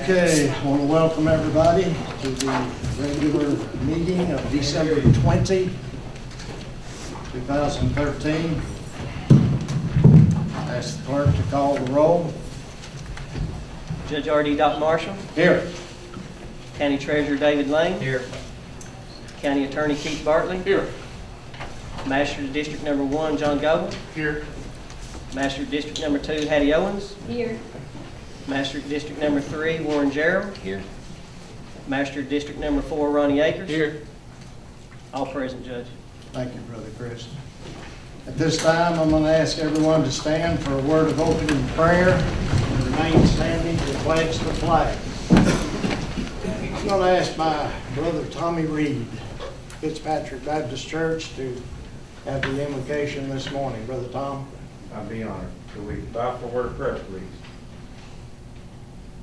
Okay, I want to welcome everybody to the regular meeting of December 20, 2013. I ask the clerk to call the roll. Judge R.D. Doc Marshall. Here. County Treasurer David Lane. Here. County Attorney Keith Bartley. Here. Master of District Number 1, John Goble. Here. Master of District Number 2, Hattie Owens. Here. Master of District Number 3, Warren Gerald. Here. Master of District Number 4, Ronnie Akers. Here. All present, Judge. Thank you, Brother Chris. At this time, I'm going to ask everyone to stand for a word of opening prayer and remain standing to pledge the flag. I'm going to ask my brother Tommy Reed, Fitzpatrick Baptist Church, to have the invocation this morning. Brother Tom. I'd be honored. Could we bow for a word of prayer, please?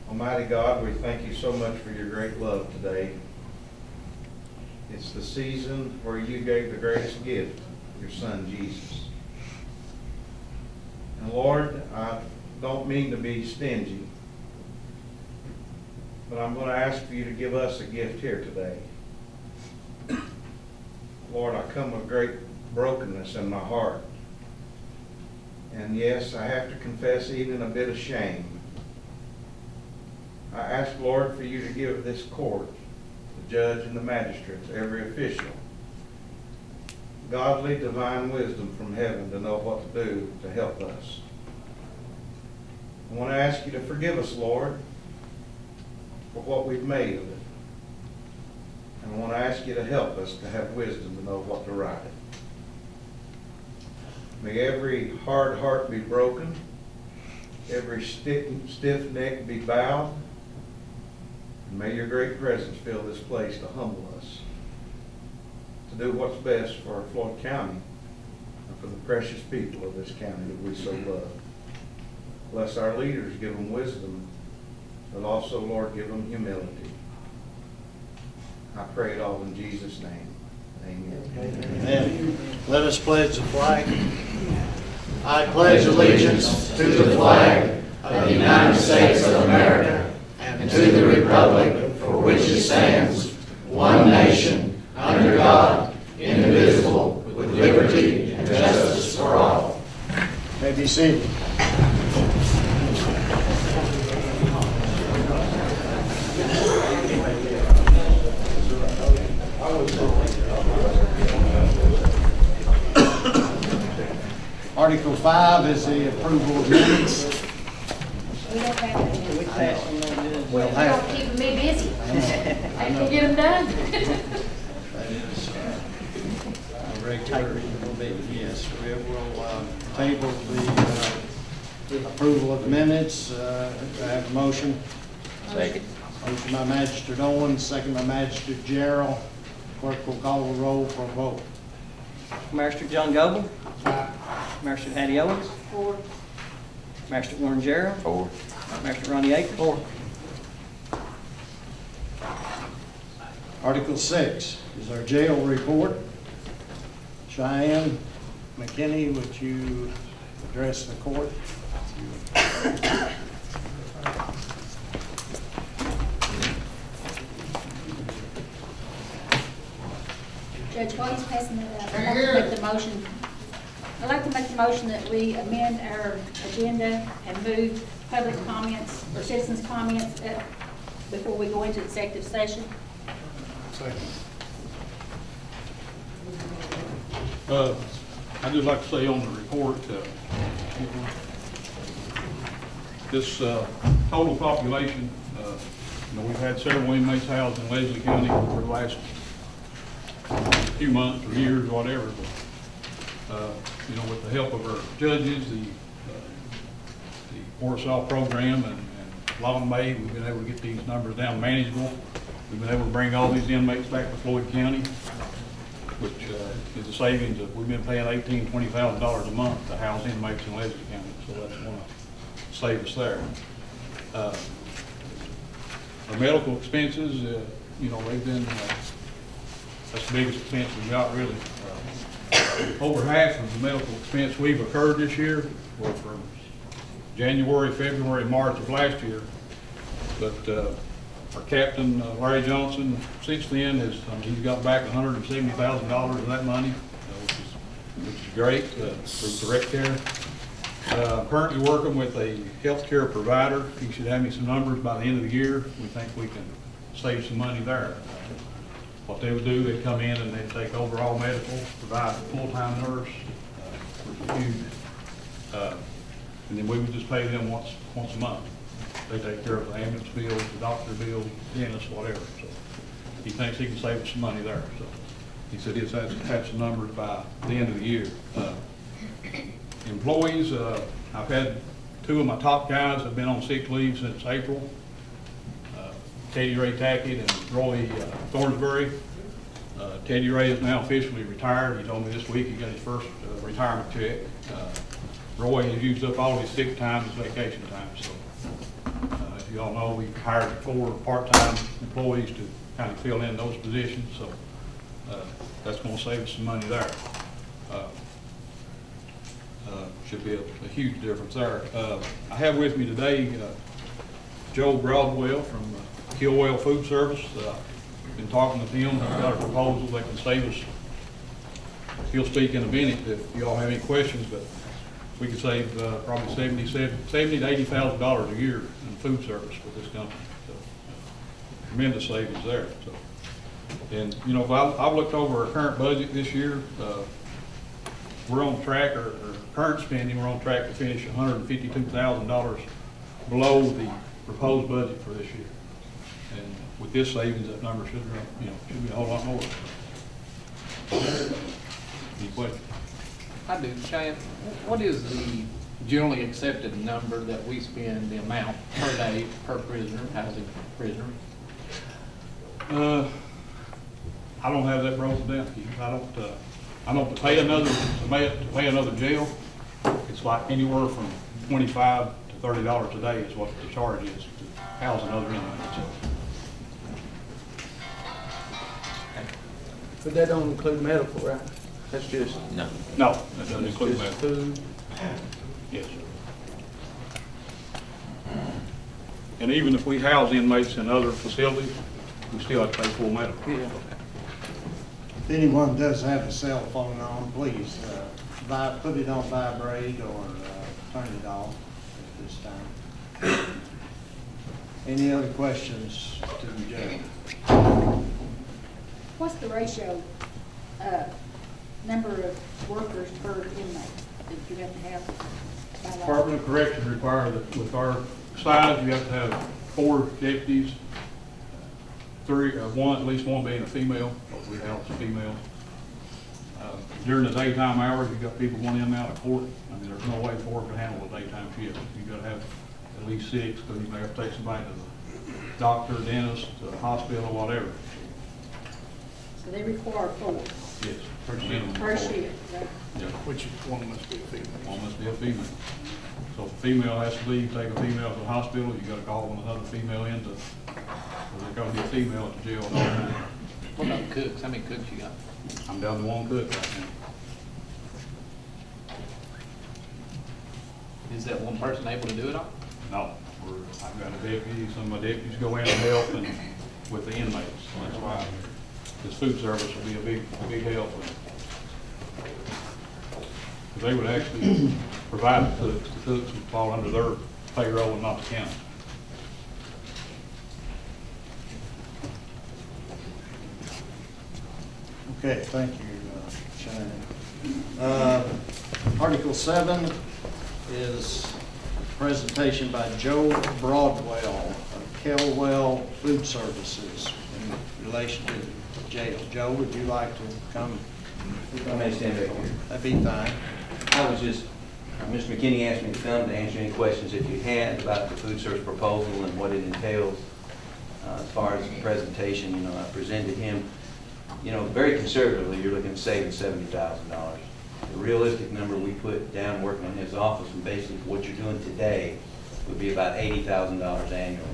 Almighty God, we thank you so much for your great love today. It's the season where you gave the greatest gift, your son Jesus. And Lord, I don't mean to be stingy, but I'm going to ask for you to give us a gift here today. Lord, I come with great brokenness in my heart. And yes, I have to confess even a bit of shame. I ask, Lord, for you to give this court, the judge and the magistrates, every official, godly, divine wisdom from heaven to know what to do to help us. I want to ask you to forgive us, Lord, for what we've made of it. And I want to ask you to help us to have wisdom to know what to write. May every hard heart be broken, every stiff neck be bowed, and may your great presence fill this place to humble us, to do what's best for Floyd County and for the precious people of this county that we so love. Bless our leaders, give them wisdom, but also, Lord, give them humility. I pray it all in Jesus' name. Amen. Amen. Let us pledge the flag. I pledge allegiance to the flag of the United States of America and to the republic for which it stands, one nation, under God, indivisible, with liberty and justice for all. May be seated. Article 5 is the approval of minutes. We don't have to. We pass on that, Judge. We'll Y'all have keeping me busy. I can get them done. that is a regular, yes. We will table the approval of minutes. I have a motion. Second. Motion by Magistrate Owens, second by Magistrate Gerald. Clerk will call the roll for a vote. Master John Goble. Master Hattie Owens. 4. Master Warren Gerald. 4. Master Ronnie Akers. 4. Article 6 is our jail report. Cheyenne McKinney, would you address the court? Judge, while he's passing that out, I'd like to make the motion. I'd like to make the motion that we amend our agenda and move public comments or citizens' comments before we go into executive session. Second. I'd just like to say on the report, this total population, we've had several inmates housed in Leslie County for the last few months or years or whatever. But, with the help of our judges, the Warsaw program and Long May, we've been able to get these numbers down manageable. We've been able to bring all these inmates back to Floyd County, which is a savings of, we've been paying $18,000 to $20,000 a month to house inmates in Leslie County, so that's going to save us there. Our medical expenses, they've been, that's the biggest expense we've got really. over half of the medical expense we've incurred this year were from January, February, March of last year. But our captain, Larry Johnson, since then he's got back $170,000 of that money, which is great through direct care. I'm currently working with a healthcare provider. He should have me some numbers by the end of the year. We think we can save some money there. What they would do, they'd come in and they'd take over all medical, provide a full-time nurse, which is huge. And then we would just pay them once a month. They take care of the ambulance bills, the doctor bills, dentist, whatever. So he thinks he can save us some money there. So he said he's had some numbers by the end of the year. Employees, I've had two of my top guys have been on sick leave since April. Teddy Ray Tackett and Roy Thornsbury. Teddy Ray is now officially retired. He told me this week he got his first retirement check. Roy has used up all his sick time as vacation time. So, as you all know, we hired 4 part-time employees to kind of fill in those positions. So, that's going to save us some money there. Should be a huge difference there. I have with me today Joe Broadwell from Killwell Food Service. Been talking with him. He's got a proposal that can save us. He'll speak in a minute if you all have any questions, but we could save probably $70,000 to $80,000 a year in food service with this company. So, tremendous savings there. So, and you know, I've looked over our current budget this year. We're on track, or current spending, we're on track to finish $152,000 below the proposed budget for this year. And with this savings, that number should be a whole lot more. Any questions? I do, Chad. What is the generally accepted number that we spend, the amount per day per prisoner, housing prisoner? I don't have that broken down. I don't to pay another jail. It's like anywhere from $25 to $30 a day is what the charge is to house another inmate. So. But that don't include medical, right? That's just No, that doesn't include just medical. food. Yes, sir. And even if we house inmates in other facilities, we still have to pay full medical. Yeah. If anyone does have a cell phone on, please put it on vibrate or turn it off at this time. Any other questions to the judge? What's the ratio, number of workers per inmate that you have to have by law? Department of Corrections require that with our size, you have to have 4 deputies, at least one being a female, because we house females. During the daytime hours, you've got people going in and out of court. I mean, there's no way 4 can handle a daytime shift. You've got to have at least 6, because you may have to take somebody to the doctor, dentist, hospital, whatever. So they require 4 Yes. per shift, right? Yeah. Which one must be a female? One must be a female. So if a female has to leave, take a female to the hospital, you gotta call another female in to, or there's gotta be a female at the jail at all times. What about cooks? How many cooks you got? I'm down to 1 cook right now. Is that one person able to do it all? No, I've got a deputy, some of my deputies go in and help and with the inmates. So that's why this food service will be a big help. Because they would actually provide the cooks. The cooks would fall under their payroll and not the county. Okay, thank you, Shannon. Article 7 is a presentation by Joe Broadwell of Killwell Food Services in relation to the jail. Joe, would you like to come? I may stand back here. That'd be fine. I was just, Mr. McKinney asked me to come to answer any questions that you had about the food service proposal and what it entails. As far as the presentation, I presented him, very conservatively, you're looking at saving $70,000. The realistic number we put down working in his office and basically what you're doing today would be about $80,000 annually.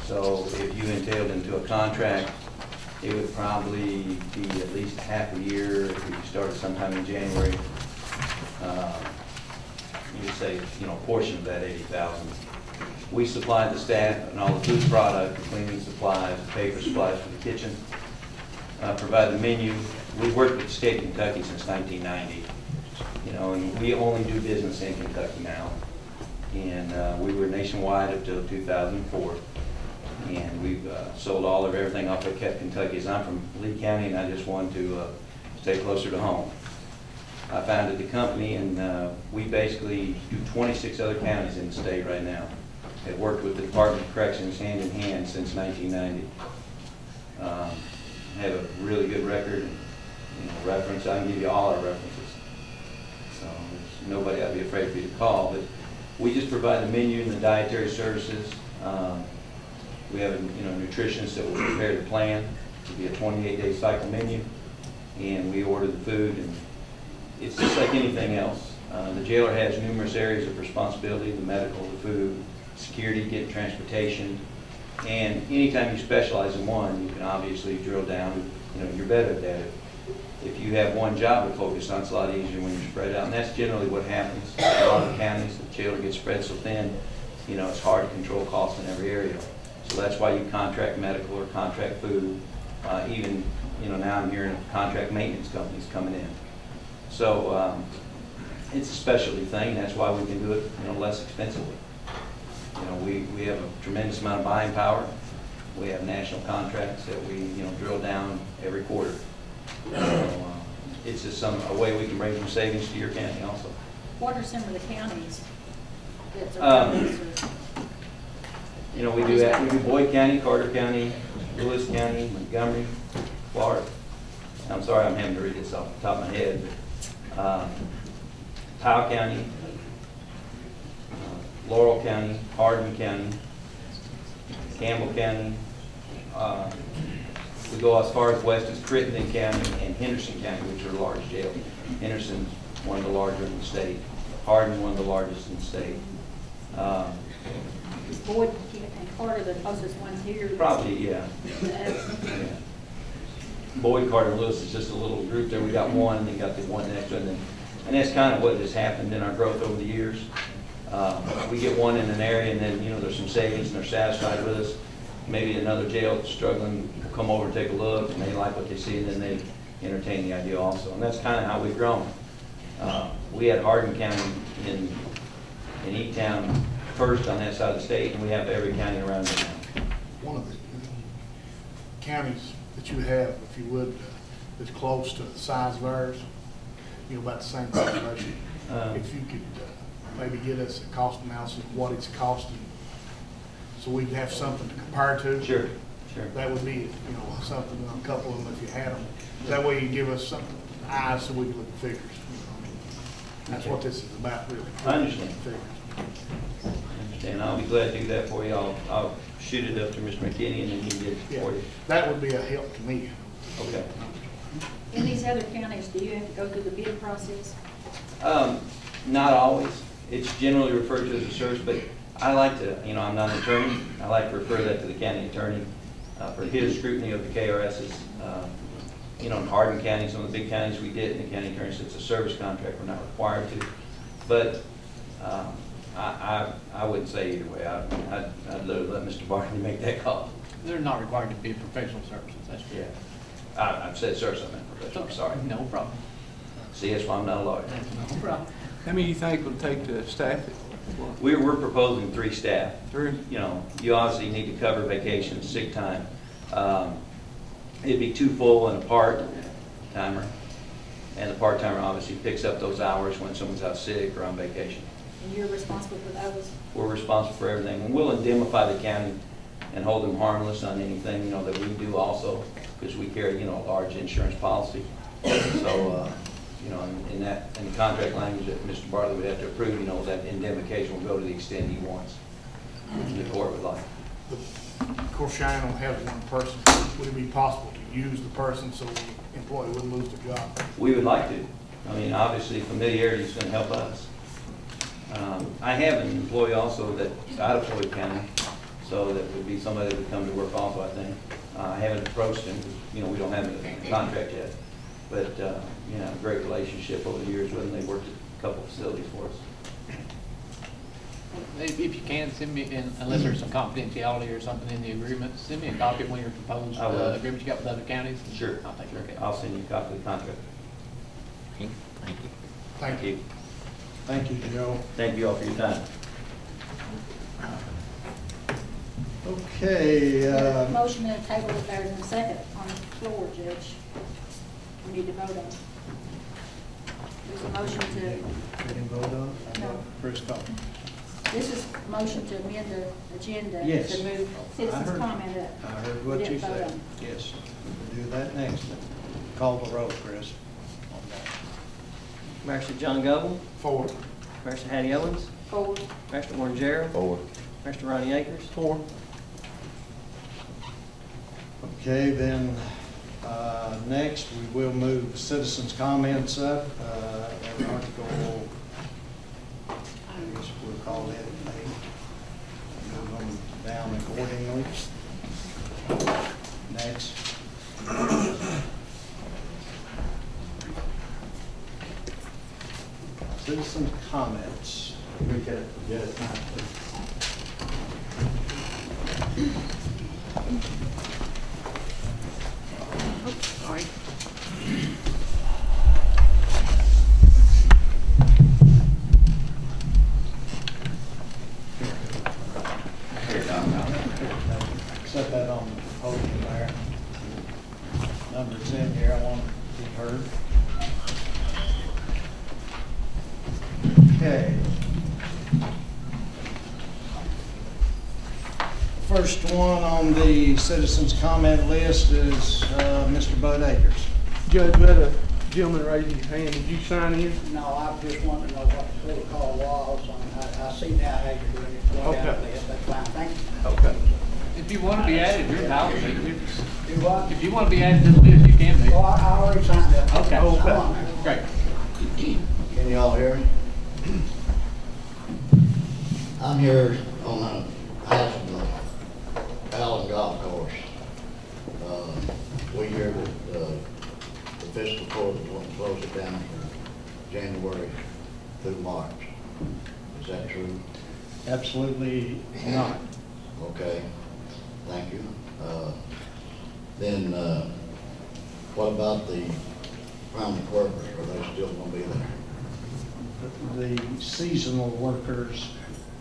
So if you entailed into a contract it would probably be at least half a year if we started sometime in January. You would say, you know, a portion of that 80,000. We supply the staff and all the food product, the cleaning supplies, the paper supplies for the kitchen, provide the menu. We've worked with the state of Kentucky since 1990, you know, and we only do business in Kentucky now. And we were nationwide up till 2004. And we've sold all of everything off of kept Kentucky. As I'm from Lee County, and I just wanted to stay closer to home. I founded the company, and we basically do 26 other counties in the state right now. Have worked with the Department of Corrections hand in hand since 1990. Have a really good record, you know, reference. I can give you all our references. So there's nobody I'd be afraid for you to call. But we just provide the menu and the dietary services. We have a nutritionist that will prepare the plan. It'll be a 28-day cycle menu, and we order the food, and it's just like anything else. The jailer has numerous areas of responsibility: the medical, the food, security, getting transportation, and anytime you specialize in one, you can obviously drill down. You know, you're better at that. If you have one job to focus on, it's a lot easier when you're spread out, and that's generally what happens. In a lot of counties, the jailer gets spread so thin, you know, it's hard to control costs in every area. So that's why you contract medical or contract food. Even, you know, now I'm hearing of contract maintenance companies coming in. So it's a specialty thing. That's why we can do it, you know, less expensively. You know, we have a tremendous amount of buying power. We have national contracts that we, you know, drill down every quarter. So it's just a way we can bring some savings to your county also. What are some of the counties that's around you know, we do Boyd County, Carter County, Lewis County, Montgomery, Florida. I'm sorry, I'm having to read this off the top of my head. Tile County, Laurel County, Hardin County, Campbell County. We go as far as west as Crittenden County and Henderson County, which are large jails. Henderson's one of the larger in the state. Hardin, one of the largest in the state. Boyd and Carter, the closest ones here? Probably, yeah. Yeah. Boyd, Carter, and Lewis is just a little group there. We got one, and then got the one next one. And that's kind of what has happened in our growth over the years. We get one in an area, and then, you know, there's some savings, and they're satisfied with us. Maybe another jail that's struggling will come over and take a look, and they like what they see, and then they entertain the idea also. And that's kind of how we've grown. We had Hardin County in E-Town first on that side of the state, and we have every county around it now. One of the counties that you have, if you would, that's close to the size of ours, you know, about the same population. If you could maybe get us a cost analysis of what it's costing, so we can have something to compare to. Sure, sure. That would be, you know, something on a couple of them if you had them. That way you give us some eyes so we can look at figures. You know, that's what this is about, really. I understand. Figures. And I'll be glad to do that for you. I'll shoot it up to Mr. McKinney, and then he can get it for you. That would be a help to me. Okay. In these other counties, do you have to go through the bid process? Not always. It's generally referred to as a search, but I like to, you know, I'm not an attorney. I like to refer that to the county attorney for his scrutiny of the KRSs. You know, in Hardin County, some of the big counties we did, and the county attorney said it's a service contract, we're not required to. But I wouldn't say either way. I'd let Mr. Barkley make that call. They're not required to be professional services, that's true. Yeah. I've said service, I meant professional, I'm sorry. No problem. See, that's why I'm not a lawyer. No problem. How many do you think will take to staff it? We're proposing 3 staff. 3? You know, you obviously need to cover vacation, sick time. It'd be 2 full and a part-timer. And the part-timer obviously picks up those hours when someone's out sick or on vacation. And you're responsible for those? We're responsible for everything. And we'll indemnify the county and hold them harmless on anything, you know, that we do also, because we carry, you know, a large insurance policy. So, you know, in the contract language that Mr. Bartley would have to approve, you know, that indemnification will go to the extent he wants. The court would like. Of course, Cheyenne don't have one person. Would it be possible to use the person so the employee wouldn't lose their job? We would like to. I mean, obviously, familiarity is going to help us. I have an employee also that's out of Floyd County, so that would be somebody that would come to work also, I think. I haven't approached him, you know, we don't have a contract yet. But, you know, great relationship over the years with them. They worked at a couple facilities for us. If you can, send me, unless there's some confidentiality or something in the agreement, send me a copy of one of your proposed I will. agreements you got with other counties. Sure. I'll take a look at it. I'll send you a copy of the contract. Thank you. Thank you, Joe. Thank you all for your time. Okay, Motion to table it there in a second on the floor, Judge. We need to vote on it. There's a motion to, we can vote on it? No. First call. this is a motion to amend the agenda Yes. to move I citizens' heard- comment up. I heard We what you didn't vote said. on it. Yes, we'll do that next. Call the roll, Chris. on that. Mr. John Goble, Forward. Mr. Hattie Owens, Forward. Mr. Warren Gerald, Forward. Mr. Ronnie Akers. Okay, then, next, we will move citizens' comments up, and article, I guess we'll call it 8. Move them down accordingly. Next. Citizens' comments. We get it now, please. Sorry. Set that on the podium there. Numbers in here, I want to be heard. Okay. First one on the citizens' comment list is Mr. Bud Akers. Judge, we had a gentleman raise his hand. Did you sign in? No, I just wanted to know what the protocol was. I see now how you're doing it. Go down the list. That's fine. Thank you. Okay. If you want to be added, you're entitled to. Do what? If you want to be added to the list, you can be. Oh, I already signed up. Okay. I'm on there. Great. Can you all hear me? I'm here on behalf of the Allen Golf Course. We hear that the fiscal court is going to close it down from January through March. Is that true? Absolutely not. Okay, thank you. Then what about the permanent workers? Are they still going to be there? The seasonal workers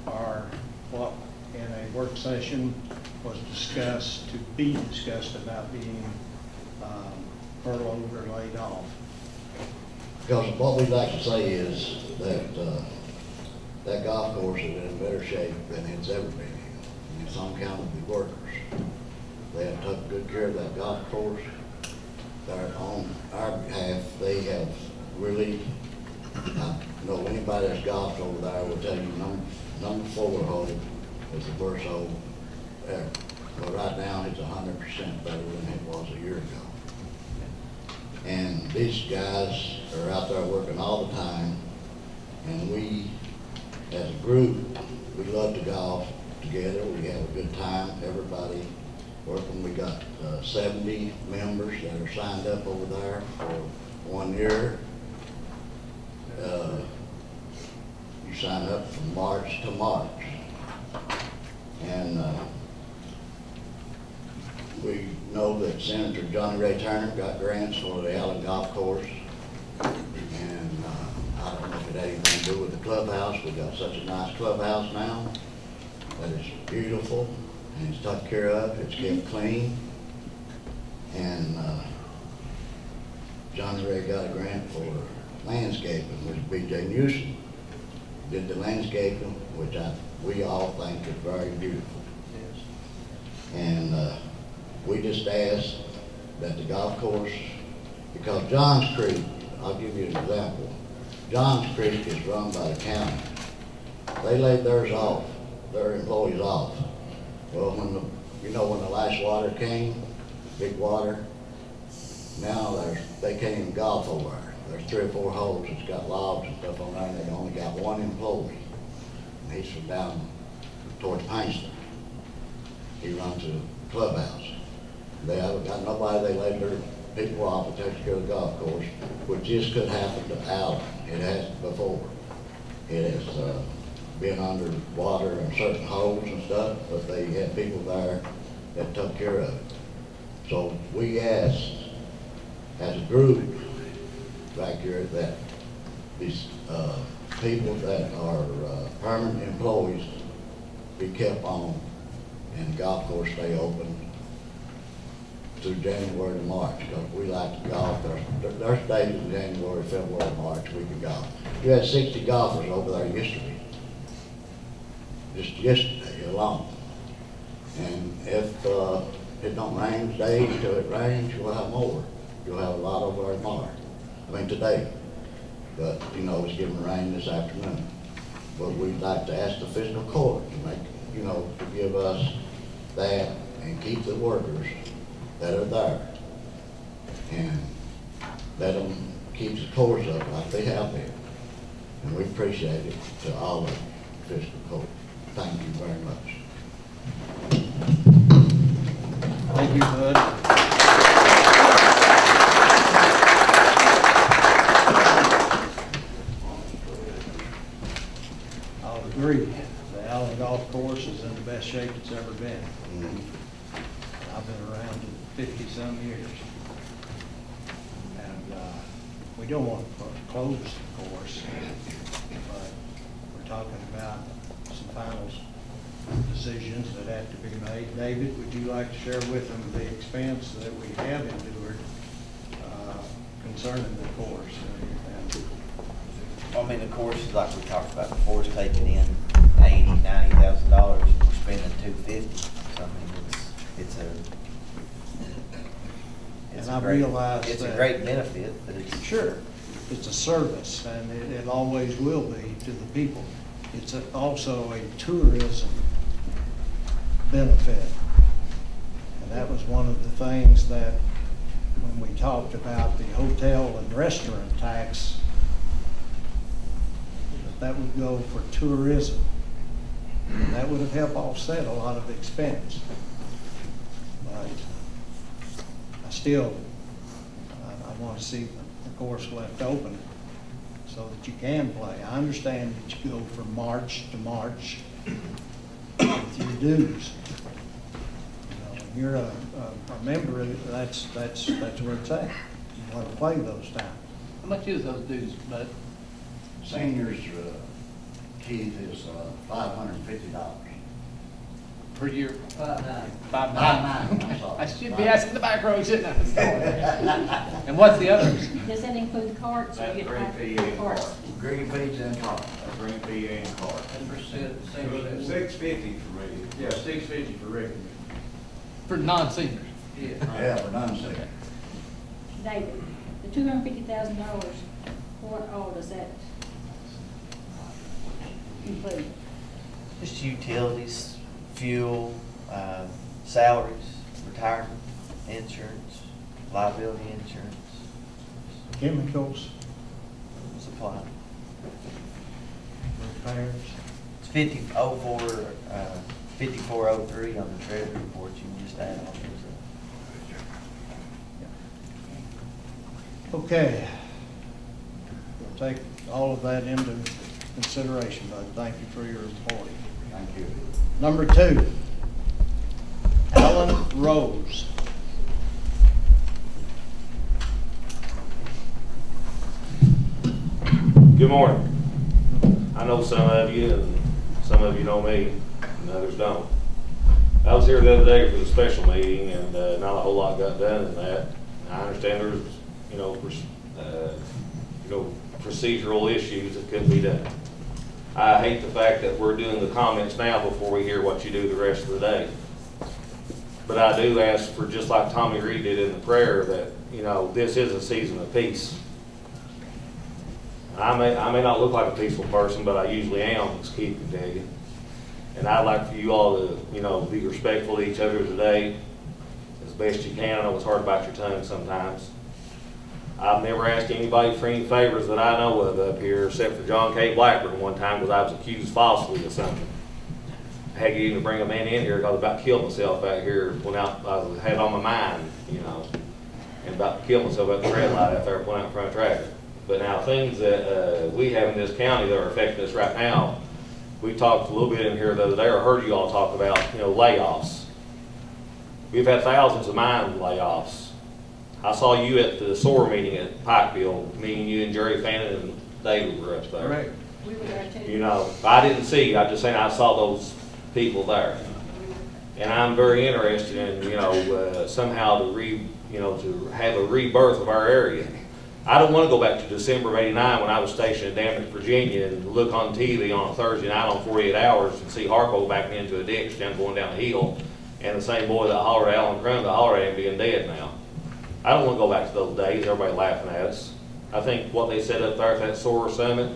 are what in a work session was discussed, to be discussed about being furloughed or laid off. Because what we'd like to say is that that golf course is in better shape than it's ever been in. And it's on account of the workers. They have taken good care of that golf course. They're on our behalf. They have really, I know anybody that's golfed over there will tell you number 4 hole is the worst hole ever. But right now it's 100% better than it was a year ago. And these guys are out there working all the time, and we, as a group, we love to golf together. We have a good time, everybody working. We got 70 members that are signed up over there for 1 year. You sign up from March to March. And we know that Senator Johnny Ray Turner got grants for the Allen Golf Course. And I don't know if it had anything to do with the clubhouse. We got such a nice clubhouse now that is beautiful and it's taken care of. It's kept clean. And Johnny Ray got a grant for landscaping, which B.J. Newsom did the landscaping, which we all think is very beautiful. Yes. And we just ask that the golf course, because Johns Creek, I'll give you an example. Johns Creek is run by the county. They laid theirs off, their employees off. Well, when the last water came, big water, now they can't even golf over there. There's 3 or 4 holes that's got logs and stuff on there, and they only got 1 employee. And he's from down towards Paintston. He runs a clubhouse. They haven't got nobody, they laid their people off that takes care of the golf course, which this could happen to Allen. It has before. It has been under water in certain holes and stuff, but they had people there that took care of it. So we asked, as a group back here, that these people that are permanent employees be kept on and the golf course stay open through January to March, because we like to golf. There's days in January, February, March we can golf. You had 60 golfers over there yesterday, just yesterday alone. And if it don't rain today until it rains, you'll have more. You'll have a lot over there tomorrow. I mean today. But you know, it's giving rain this afternoon. But we'd like to ask the fiscal court to make, you know, to give us that and keep the workers that are there and let them keep the course up like they have been. And we appreciate it to all of the fiscal court. Thank you very much. Thank you, Bud. I'll agree. The Allen Golf Course is in the best shape it's ever been. I've been around 50-some years. And we don't want to close the course, but we're talking about some final decisions that have to be made. David, would you like to share with them the expense that we have endured concerning the course? I mean, the course is like we talked about before, it's taking in $80,000, $90,000. We're spending $250,000. So I mean, it's a great benefit, but it's Sure, it's a service, and it always will be to the people. It's also a tourism benefit. And that was one of the things that when we talked about the hotel and restaurant tax, that would go for tourism. And that would have helped offset a lot of expense. But I want to see the course left open so that you can play. I understand that you go from March to March with your dues. You know, when you're a member, that's where it's at. You want to play those times. How much is those dues, Bud? Seniors, Keith, is $550. Per year? $5.99. I'm sorry. I should be asking the back row, shouldn't I? And what's the others? Does that include carts or you get Green half fee the and carts? cart. Green fees and cars. Green fee and cart. $650 for me. Yeah, $650 for regular. For non-seniors? Yeah, for non-seniors. David, the $250,000, what all does that include? just utilities, fuel, salaries, retirement, insurance, liability insurance, Chemicals, supply. repairs. It's 5403 on the treasury report. You can just add all those up. Okay. We'll take all of that into consideration, Bud. Thank you for your reporting. Thank you. Number 2, Alan Rose. Good morning. I know some of you, and some of you know me, and others don't. I was here the other day for the special meeting, and not a whole lot got done in that. I understand there's, procedural issues that couldn't be done. I hate the fact that we're doing the comments now before we hear what you do the rest of the day. But I do ask for, just like Tommy Reed did in the prayer, that, this is a season of peace. I may not look like a peaceful person, but I usually am, as Keith can tell you. And I'd like for you all to, be respectful to each other today as best you can. I know it's hard to bite your tongue sometimes. I've never asked anybody for any favors that I know of up here, except for John K. Blackburn one time, because I was accused falsely of something. had to even bring a man in here because I was about to kill myself out here when I had on my mind, you know, and about to kill myself at the red light out there pulling out in front of traffic. But now things that we have in this county that are affecting us right now, we talked a little bit in here the other day, or heard you all talk about, you know, layoffs. We've had thousands of mine layoffs. I saw you at the SOAR meeting at Pikeville, me and you and Jerry Fannin and David were up there. Correct. We were there too. You know, I didn't see, I'm just saying I saw those people there. And I'm very interested in, you know, somehow to have a rebirth of our area. I don't want to go back to December of '89 when I was stationed in Damnick, Virginia, and look on TV on a Thursday night on 48 Hours and see Harpo backing into a ditch going down the hill, and the same boy that hollered at Alan Crum that hollered at him being dead now. I don't want to go back to those days, everybody laughing at us. I think what they said up there at that SOAR Summit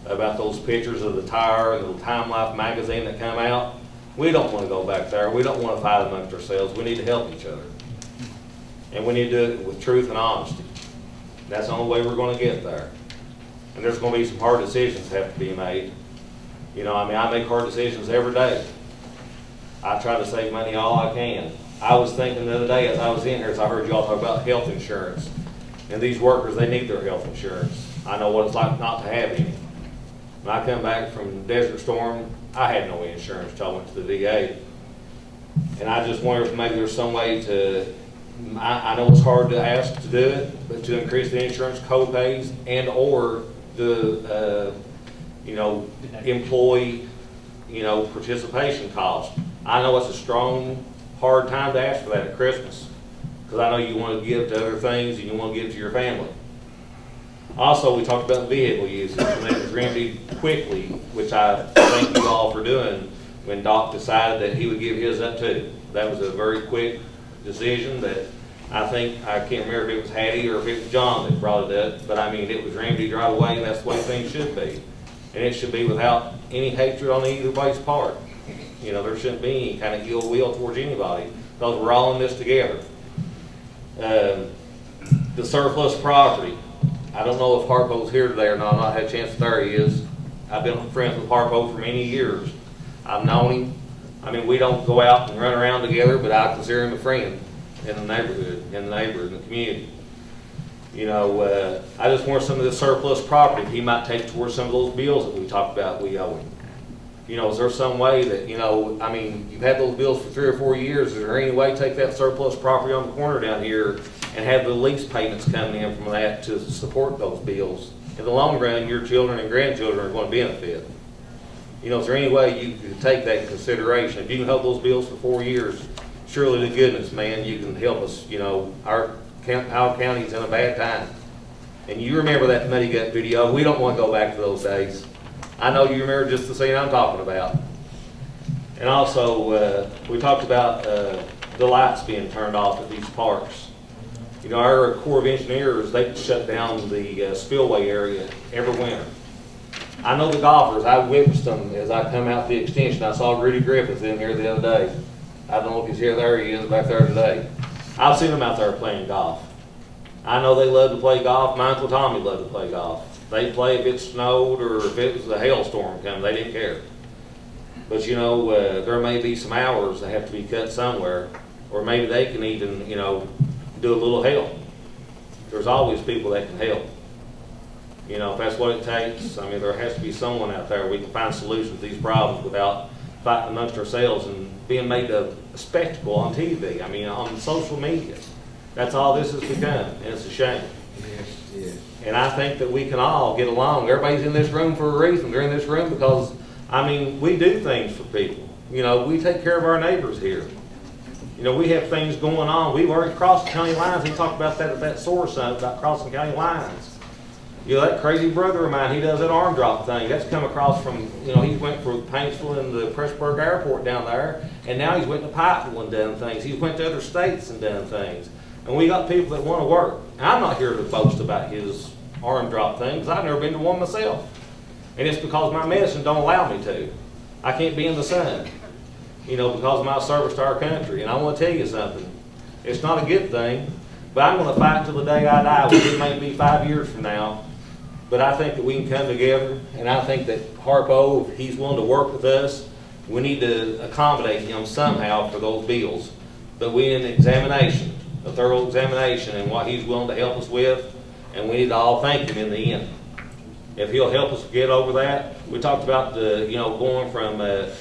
about those pictures of the tire and the Time Life magazine that come out, we don't want to go back there. We don't want to fight amongst ourselves. We need to help each other. And we need to do it with truth and honesty. That's the only way we're going to get there. And there's going to be some hard decisions that have to be made. You know, I mean, I make hard decisions every day. I try to save money all I can. I was thinking the other day as I was in here, as I heard you all talk about health insurance. And these workers, they need their health insurance. I know what it's like not to have any. When I come back from Desert Storm, I had no insurance until I went to the VA. And I just wonder if maybe there's some way to, I know it's hard to ask to do it, but to increase the insurance co-pays and or the, you know, employee, you know, participation cost. I know it's a strong, hard time to ask for that at Christmas, because I know you want to give to other things and you want to give to your family. Also, we talked about vehicle usage, and that was remedied quickly, which I thank you all for doing when Doc decided that he would give his up too. That was a very quick decision that I think, I can't remember if it was Hattie or if it was John that brought it up, but I mean, it was remedied right away, and that's the way things should be. And it should be without any hatred on anybody's part. You know, there shouldn't be any kind of ill will towards anybody, because we're all in this together. The surplus property. I don't know if Harpo's here today or not. I've not had a chance. There he is. I've been friends with Harpo for many years. I've known him. I mean, we don't go out and run around together, but I consider him a friend in the neighborhood, in the community. You know, I just want some of this surplus property he might take towards some of those bills that we talked about we owe him. You know, is there some way that, you know, I mean, you've had those bills for 3 or 4 years. Is there any way to take that surplus property on the corner down here and have the lease payments coming in from that to support those bills? In the long run, your children and grandchildren are going to benefit. You know, is there any way you could take that in consideration? If you can hold those bills for 4 years, surely to goodness, man, you can help us. You know, our county's in a bad time. And you remember that Muddy Gut video. We don't want to go back to those days. I know you remember just the scene I'm talking about. And also, we talked about the lights being turned off at these parks. You know, our Corps of Engineers, they shut down the spillway area every winter. I know the golfers. I witnessed them as I come out the extension. I saw Rudy Griffith in here the other day. I don't know if he's here. There he is back there today. I've seen them out there playing golf. I know they love to play golf. My Uncle Tommy loved to play golf. They play if it snowed or if it was a hailstorm coming. They didn't care. But you know, there may be some hours that have to be cut somewhere, or maybe they can even, you know, do a little help. There's always people that can help. You know, if that's what it takes. I mean, there has to be someone out there we can find solutions to these problems without fighting amongst ourselves and being made a spectacle on TV. I mean, on social media. That's all this has become, and it's a shame. Yes, yes. And I think that we can all get along. Everybody's in this room for a reason. They're in this room because, I mean, we do things for people. You know, we take care of our neighbors here. You know, we have things going on. We've already crossed county lines. He talked about that at that SOAR Summit, about crossing county lines. You know, that crazy brother of mine, he does that arm drop thing. That's come across from, you know, he went for Paintsville and the Pressburg Airport down there, and now he's went to Pikeville and done things. He's went to other states and done things. And we got people that want to work. And I'm not here to boast about his arm drop thing, because I've never been to one myself. And it's because my medicine don't allow me to. I can't be in the sun, you know, because of my service to our country. And I want to tell you something. It's not a good thing, but I'm going to fight till the day I die, which it may be 5 years from now. But I think that we can come together, and I think that Harpo, if he's willing to work with us, We need to accommodate him somehow for those bills. But we need an examination, a thorough examination, and what he's willing to help us with, and we need to all thank him in the end. If he'll help us get over that. We talked about the, going from the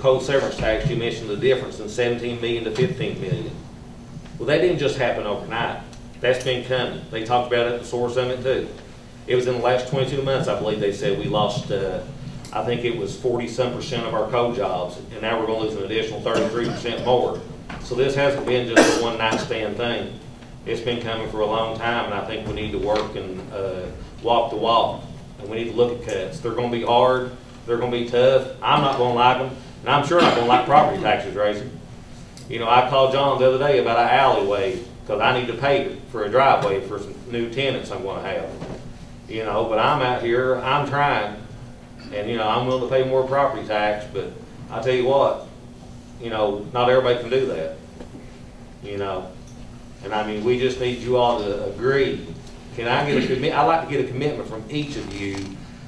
coal severance tax, you mentioned the difference in 17 million to 15 million. Well, that didn't just happen overnight. That's been coming. They talked about it at the SOAR Summit too. It was in the last 22 months, I believe they said we lost, I think it was 40-some% of our coal jobs, and now we're going to lose an additional 33% more. So this hasn't been just a one-night stand thing. It's been coming for a long time, and I think we need to work and walk the walk. And we need to look at cuts. They're going to be hard. They're going to be tough. I'm not going to like them, and I'm sure not going to like property taxes raising. I called John the other day about an alleyway because I need to pave it for a driveway for some new tenants I'm going to have. But I'm out here, I'm trying, and I'm willing to pay more property tax. But I tell you what, not everybody can do that. And I mean, we just need you all to agree. Can I get a commitment? I'd like to get a commitment from each of you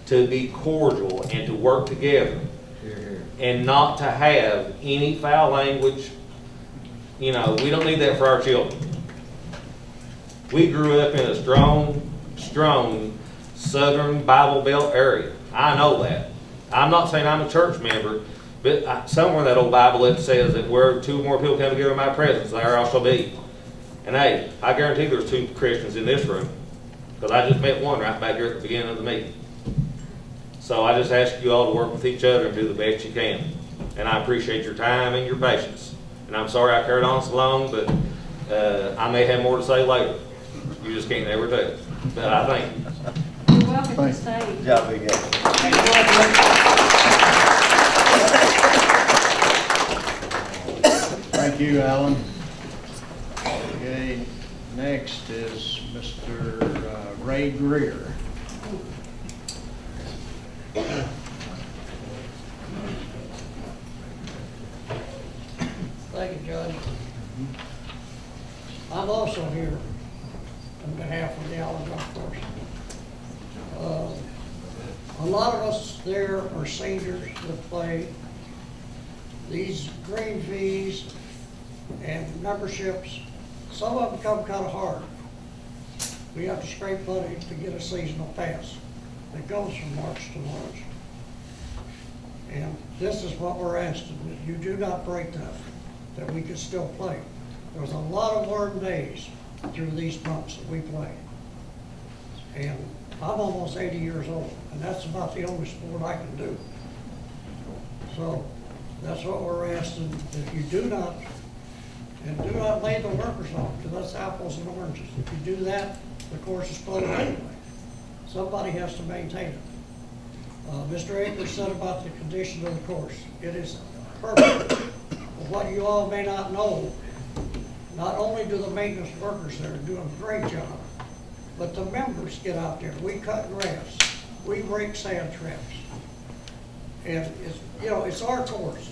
to be cordial and to work together, and not to have any foul language. We don't need that for our children. We grew up in a strong Southern Bible Belt area. I know that. I'm not saying I'm a church member, but somewhere in that old Bible it says that where two or more people come together in my presence, there I shall be. And hey, I guarantee there's 2 Christians in this room, because I just met one right back here at the beginning of the meeting. So I just ask you all to work with each other and do the best you can. And I appreciate your time and your patience. And I'm sorry I carried on so long, but I may have more to say later. You just can't never tell. But I thank you. You're welcome to stay. Good job, big guy. Thank you, Alan. Okay, next is Mr. Ray Greer. Thank you, Judge. I'm also here on behalf of the Allen Golf Course. A lot of us there are seniors that play. These green fees and memberships, some of them come kind of hard. We have to scrape money to get a seasonal pass that goes from March to March. And this is what we're asking, that you do not break that we can still play. There's a lot of warm days through these months that we play. And I'm almost 80 years old, and that's about the only sport I can do. So that's what we're asking, that you do not, and do not lay the workers off, because that's apples and oranges. If you do that, the course is closed anyway. Somebody has to maintain it. Mr. Akers said about the condition of the course. It is perfect. But what you all may not know, not only do the maintenance workers there do a great job, but the members get out there. We cut grass. We break sand traps. And it's our course.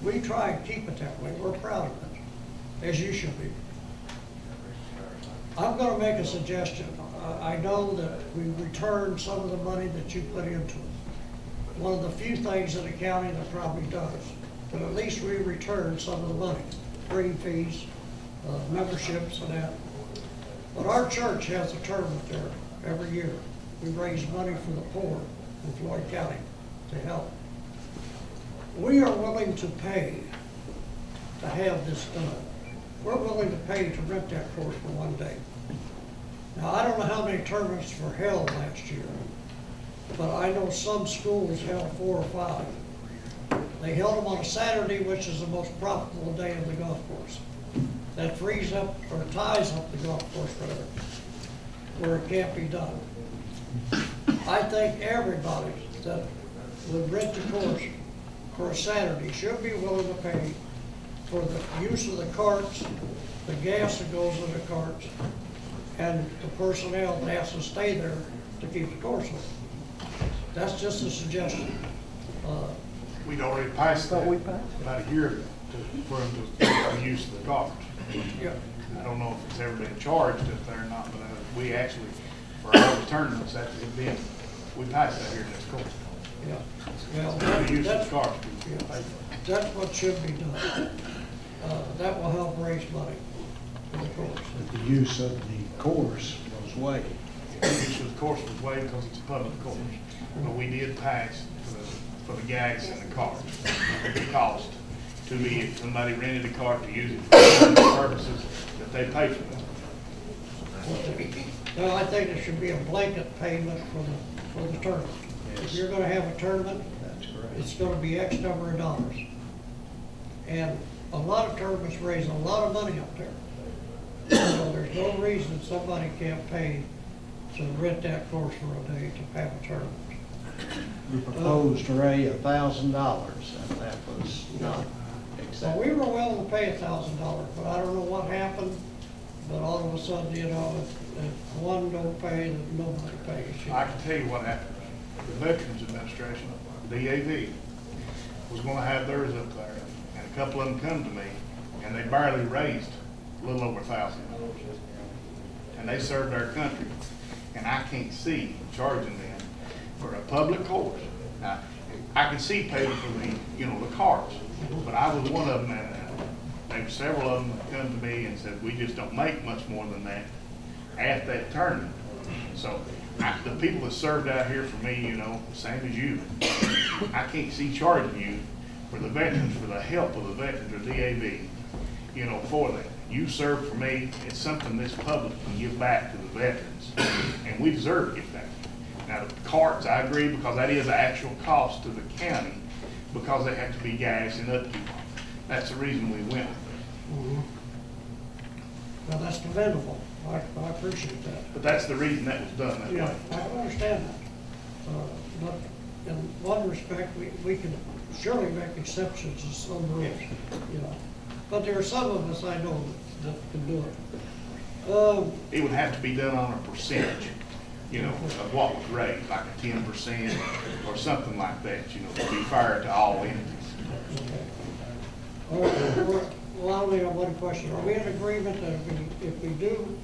We try and keep it that way. We're proud of it, as you should be. I'm going to make a suggestion. I know that we return some of the money that you put into it. One of the few things in the county that probably does, but at least we return some of the money, green fees, memberships and that. But our church has a tournament there every year. We raise money for the poor in Floyd County to help. We are willing to pay to have this done. We're willing to pay to rent that course for one day. Now, I don't know how many tournaments were held last year, but I know some schools held 4 or 5. They held them on a Saturday, which is the most profitable day of the golf course. That frees up or ties up the golf course where it can't be done. I think everybody that would rent the course for a Saturday should be willing to pay for the use of the carts, the gas that goes in the carts, and the personnel that has to stay there to keep the course open. That's just a suggestion. We'd already passed that about a year ago for them to use the cars. Yeah. I don't know if it's ever been charged if they're not, but we actually, for all the tournaments, we passed that here in this course. Yeah. Well, The use of the cars. Yeah, that's what should be done. That will help raise money for the course. But the use of the course was waived. The use of the course was waived because it's a public course. But we did pass for the gas in the car, the cost to be, if somebody rented a car to use it for purposes, that they pay for it. Well, I think there should be a blanket payment for the tournament. If you're gonna have a tournament, That's correct. it's gonna be X number of dollars. And a lot of tournaments raise a lot of money up there. So there's no reason somebody can't pay to rent that course for a day to have a tournament. We proposed Ray $1,000, and that was not So accepted. we were willing to pay $1,000, but I don't know what happened. But all of a sudden, you know, if one don't pay, then nobody pays. I can tell you what happened. The Veterans Administration, DAV, was gonna have theirs up there, and a couple of them come to me, and they barely raised a little over $1,000. And they served our country, and I can't see charging them for a public course. Now, I can see paying for the, you know, the cars, but I was one of them, and maybe several of them have come to me and said, we just don't make much more than that at that tournament. So the people that served out here for me, you know, same as you, I can't see charging you for the veterans, for the help of the veterans or DAV, you know, for that. You served for me. It's something this public can give back to the veterans, and we deserve to give back. Now, the carts, I agree, because that is the actual cost to the county, because they have to be gas and upkeep. That's the reason we went with it. Mhm. Well, that's commendable. I appreciate that. But that's the reason that was done that Yeah, way. I understand that. But in one respect, we can surely make exceptions to some rules, you know. But there are some of us I know that can do it. It would have to be done on a percentage, you know, of what was raised, like a 10% or something like that, you know, to be fair to all entities. All right, well, I only have one question. Are we in agreement that if we do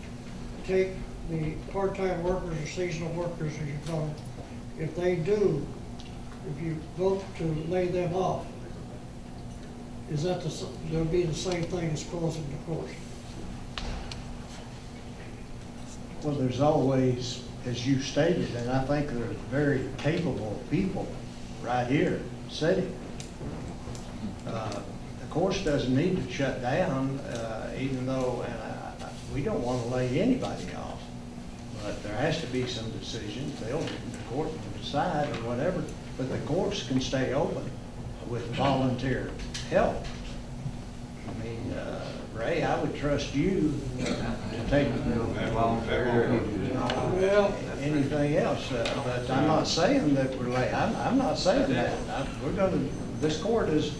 take the part-time workers or seasonal workers, as you call them, if they do, if you vote to lay them off, is that there'll be the same thing as closing the course? Well, there's always, as you stated, and I think there's very capable people right here sitting. The course doesn't need to shut down, even though, and we don't want to lay anybody off. But there has to be some decisions. The court will decide or whatever, but the course can stay open with volunteer help. I mean, Ray, I would trust you to take anything else, but I'm not saying that we're late. I'm not saying that. This court is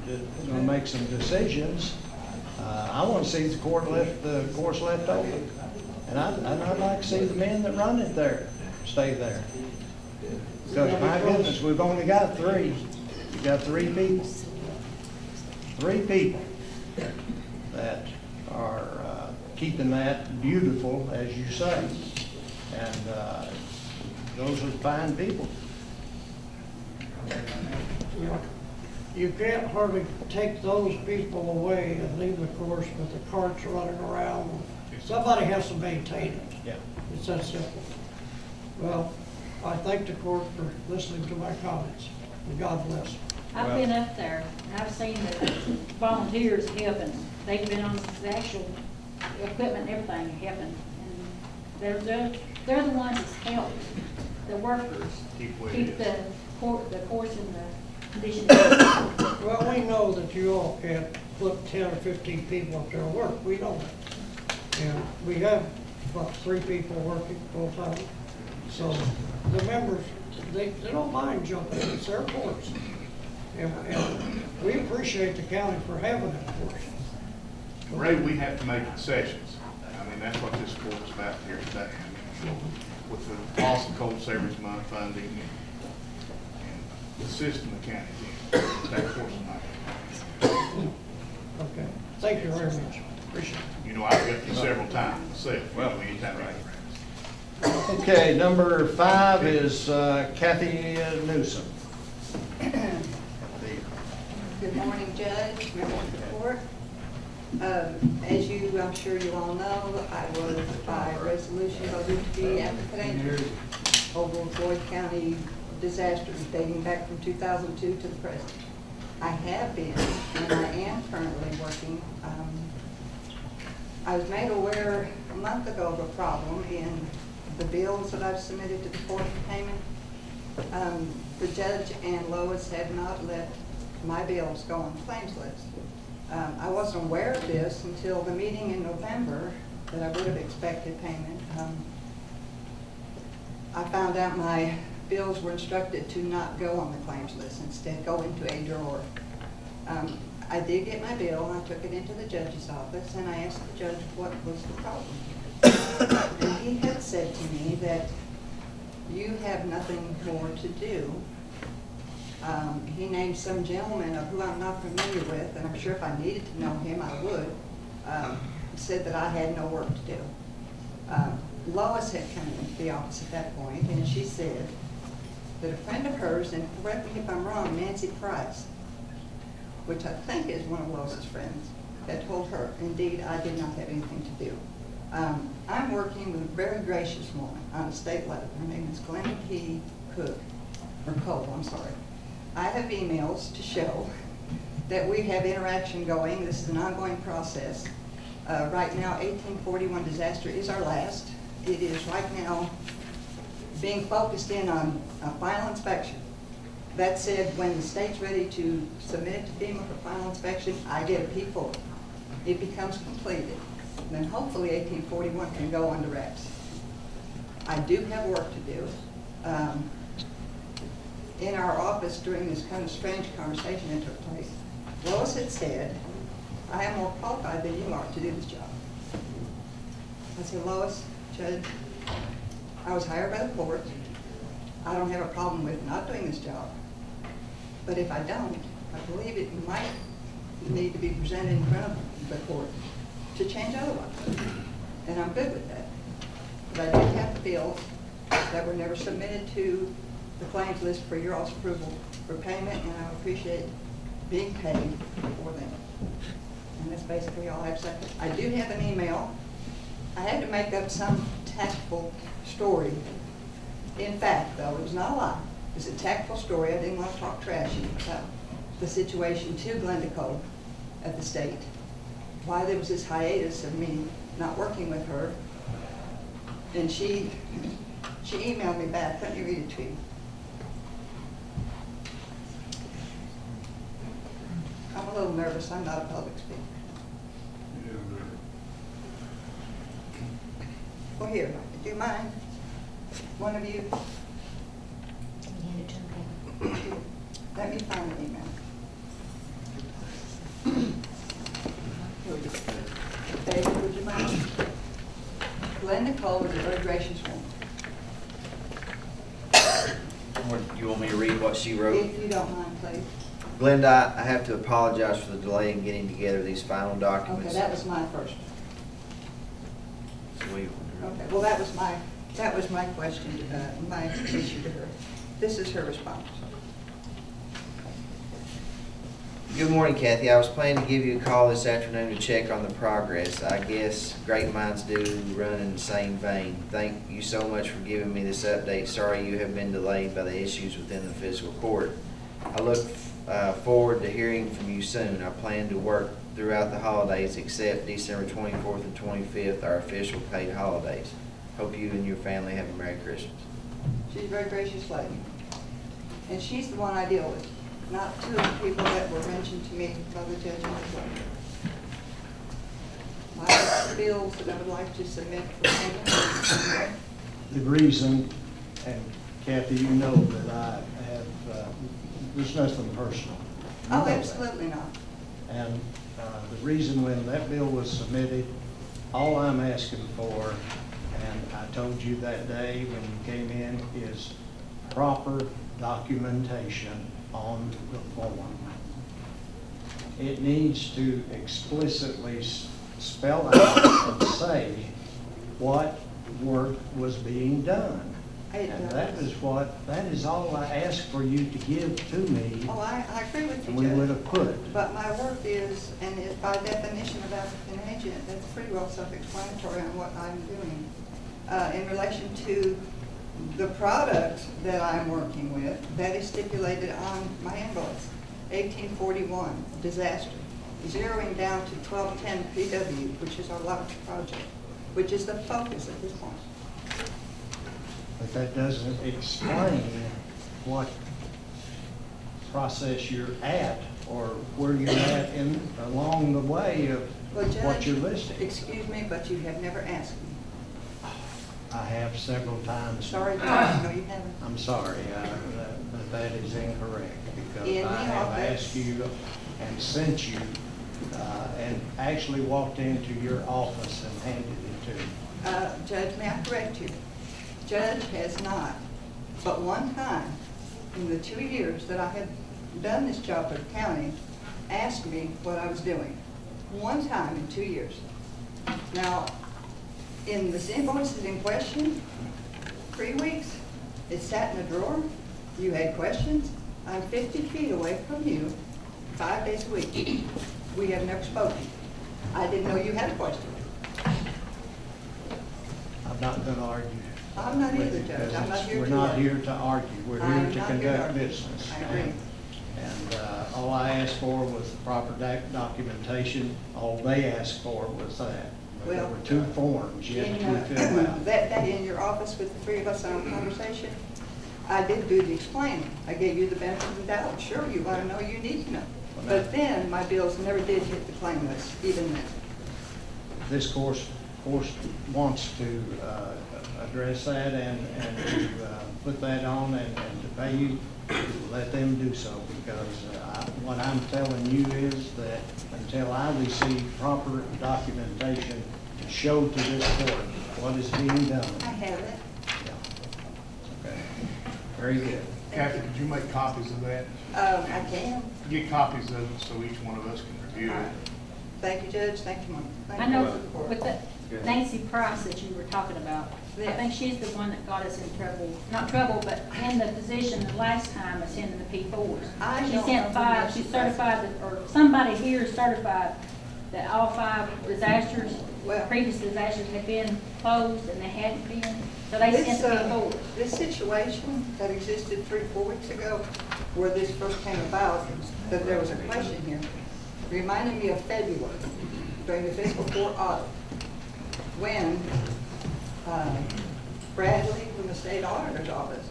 going to make some decisions. I want to see the course left open, and I'd like to see the men that run it there stay there. Because my goodness, we've only got three. We've got three people that are keeping that beautiful, as you say, and those are fine people. You can't hardly take those people away and leave the course with the carts running around. Somebody has to maintain it. Yeah. It's that simple. Well, I thank the court for listening to my comments, and God bless. I've been up there, and I've seen the volunteers helping. They've been on the actual equipment and everything helping. And they're the ones that's helped the workers keep the course in the condition. Well, we know that you all can't put 10 or 15 people up there to work. We know that. And we have about 3 people working full time. So the members, they don't mind jumping. It's their course. And we appreciate the county for having that course. Ray, we have to make concessions. I mean, that's what this court's about here today. I mean, with the loss of cold service month funding and the system the county in, that course is not. Okay. Thank you very much. Appreciate it. You know, I've got you several times myself. Well, anytime right. Okay, number 5 is Kathy Newsom, the Good morning, Judge, members of the court. As you, I'm sure you all know, I was by resolution voted to be applicant over Floyd County disasters dating back from 2002 to the present. I have been, and I am currently working. I was made aware a month ago of a problem in the bills that I've submitted to the court for payment. The judge and Lois had not let my bills go on the claims list. I wasn't aware of this until the meeting in November that I would have expected payment. I found out my bills were instructed to not go on the claims list, instead go into a drawer. I did get my bill, I took it into the judge's office, and I asked the judge what was the problem. And he had said to me that you have nothing more to do. He named some gentleman of who I'm not familiar with, and I'm sure if I needed to know him, I would. Said that I had no work to do. Lois had come into the office at that point, and she said that a friend of hers, and correct me if I'm wrong, Nancy Price, which I think is one of Lois's friends, had told her, indeed, I did not have anything to do. I'm working with a very gracious woman on a state level. Her name is Glenn P. Cole, I'm sorry. I have emails to show that we have interaction going. This is an ongoing process. Right now, 1841 disaster is our last. It is right now being focused in on a final inspection. That said, when the state's ready to submit it to FEMA for final inspection, I get a P4. It becomes completed. Then hopefully 1841 can go under wraps. I do have work to do. In our office during this kind of strange conversation that took place, Lois had said, I am more qualified than you are to do this job. I said, Lois, Judge, I was hired by the court. I don't have a problem with not doing this job. But if I don't, I believe it might need to be presented in front of the court to change otherwise. And I'm good with that. But I did have the bills that were never submitted to the claims list for your all's approval for payment, and I appreciate being paid for them. And that's basically all I have to say. I do have an email. I had to make up some tactful story. In fact, though, it was not a lie. It was a tactful story. I didn't want to talk trashy about the situation to Glenda Cole at the state. Why there was this hiatus of me not working with her. And she emailed me back. Let me read it to you. I'm a little nervous. I'm not a public speaker. Well, here, do you mind? One of you? Let me find the email. David, would you mind? Glenda Cole is a very gracious woman. You want me to read what she wrote? If you don't mind, please. Glenda, I have to apologize for the delay in getting together these final documents. Okay, that was my first. Okay, well, that was my question, my issue to her. This is her response. Good morning, Kathy. I was planning to give you a call this afternoon to check on the progress. I guess great minds do run in the same vein. Thank you so much for giving me this update. Sorry you have been delayed by the issues within the fiscal court. I look forward to hearing from you soon. I plan to work throughout the holidays except December 24th and 25th, our official paid holidays. Hope you and your family have a Merry Christmas. She's a very gracious lady. And she's the one I deal with, not two of the people that were mentioned to me by the judge and the court. I have bills that I would like to submit for payment. The reason, and Kathy, you know that I have, there's nothing personal. Oh, absolutely not. And the reason when that bill was submitted, all I'm asking for, and I told you that day when you came in, is proper documentation on the form. It needs to explicitly spell out and say what work was being done. And that is all I asked for you to give to me, Oh, I agree with you, and we would Judge. have put. But my work is, and it, by definition of African agent, that's pretty well self-explanatory on what I'm doing. In relation to the product that I'm working with, that is stipulated on my invoice. 1841, disaster, zeroing down to 1210 PW, which is our large project, which is the focus at this point. But that doesn't explain what process you're at or where you're at in, along the way of Well, what Judge, you're listing. excuse me, but you have never asked me. I have several times. Sorry, Judge, no, you haven't. I'm sorry, that is incorrect, because In the I have office. asked you and sent you, and actually walked into your office and handed it to you. Judge, may I correct you? Judge has not, but one time in the 2 years that I have done this job for the county, asked me what I was doing. One time in 2 years. Now, in the invoices in question, 3 weeks, it sat in a drawer, you had questions, I'm 50 feet away from you, 5 days a week. We have never spoken. I didn't know you had a question. I'm not going to argue. I'm not with either, you, Judge. because I'm not here we're to not argue. here to argue. We're I'm here not to here to conduct argue. business. I agree. And all I asked for was the proper documentation. All they asked for was that. There Well, were 2 forms yet In, to be filled out. that in your office with the 3 of us on a conversation, I did do the explaining. I gave you the benefit of the doubt. Sure, you want to know, you need to know. But then my bills never did hit the claim list, even then. This course wants to address that and to put that on and to pay you, let them do so, because what I'm telling you is that until I receive proper documentation to show to this court what is being done. I have it. Yeah. Okay. Very good. Kathy, could you make copies of that? I can. Get copies of it so each one of us can review All it. right. Thank you, Judge. Thank you, Mike. Thank I you know for the court. with the Nancy Price that you were talking about, I Yeah. think she's the one that got us in trouble, not trouble, but in the position the last time of sending the P4s. I She don't sent know 5, who she Nancy certified, or somebody here certified that all 5 disasters, Well- previous disasters had been closed and they hadn't been, so they sent the P4s. This situation that existed 3 or 4 weeks ago, where this first came about, that there was a question here, reminded me of February, during the fiscal court audit, when Bradley from the state auditor's office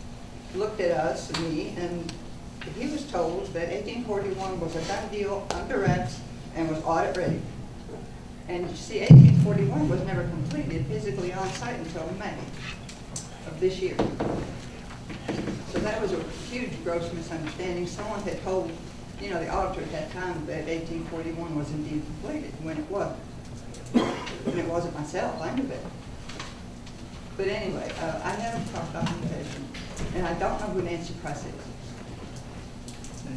looked at us and me, and he was told that 1841 was a done deal under wraps and was audit ready. And you see, 1841 was never completed physically on site until May of this year. So that was a huge gross misunderstanding. Someone had told, you know, the auditor at that time that 1841 was indeed completed, when it wasn't. And it wasn't myself, I knew that. But anyway, I have proper documentation, and I don't know who Nancy Price is.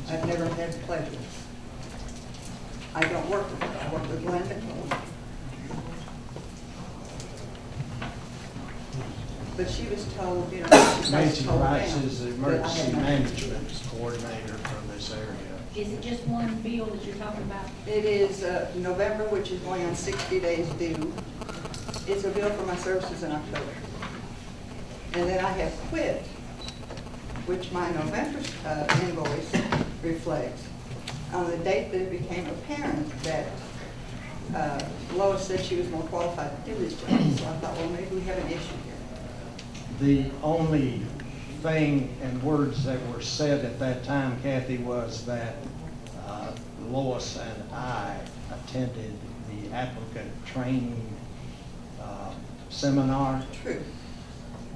I've never had the pleasure. I don't work with her, I work with Linda. But she was told, you know, she was Nancy told Price down is the that I emergency had not- management coordinator for this area. Is it just one bill that you're talking about? It is November, which is going on 60 days due. It's a bill for my services in October. And then I have quit, which my November invoice reflects, on the date that it became apparent that Lois said she was more qualified to do this job. So I thought, well, maybe we have an issue here. The only thing and words that were said at that time, Kathy, was that Lois and I attended the applicant training seminar. True.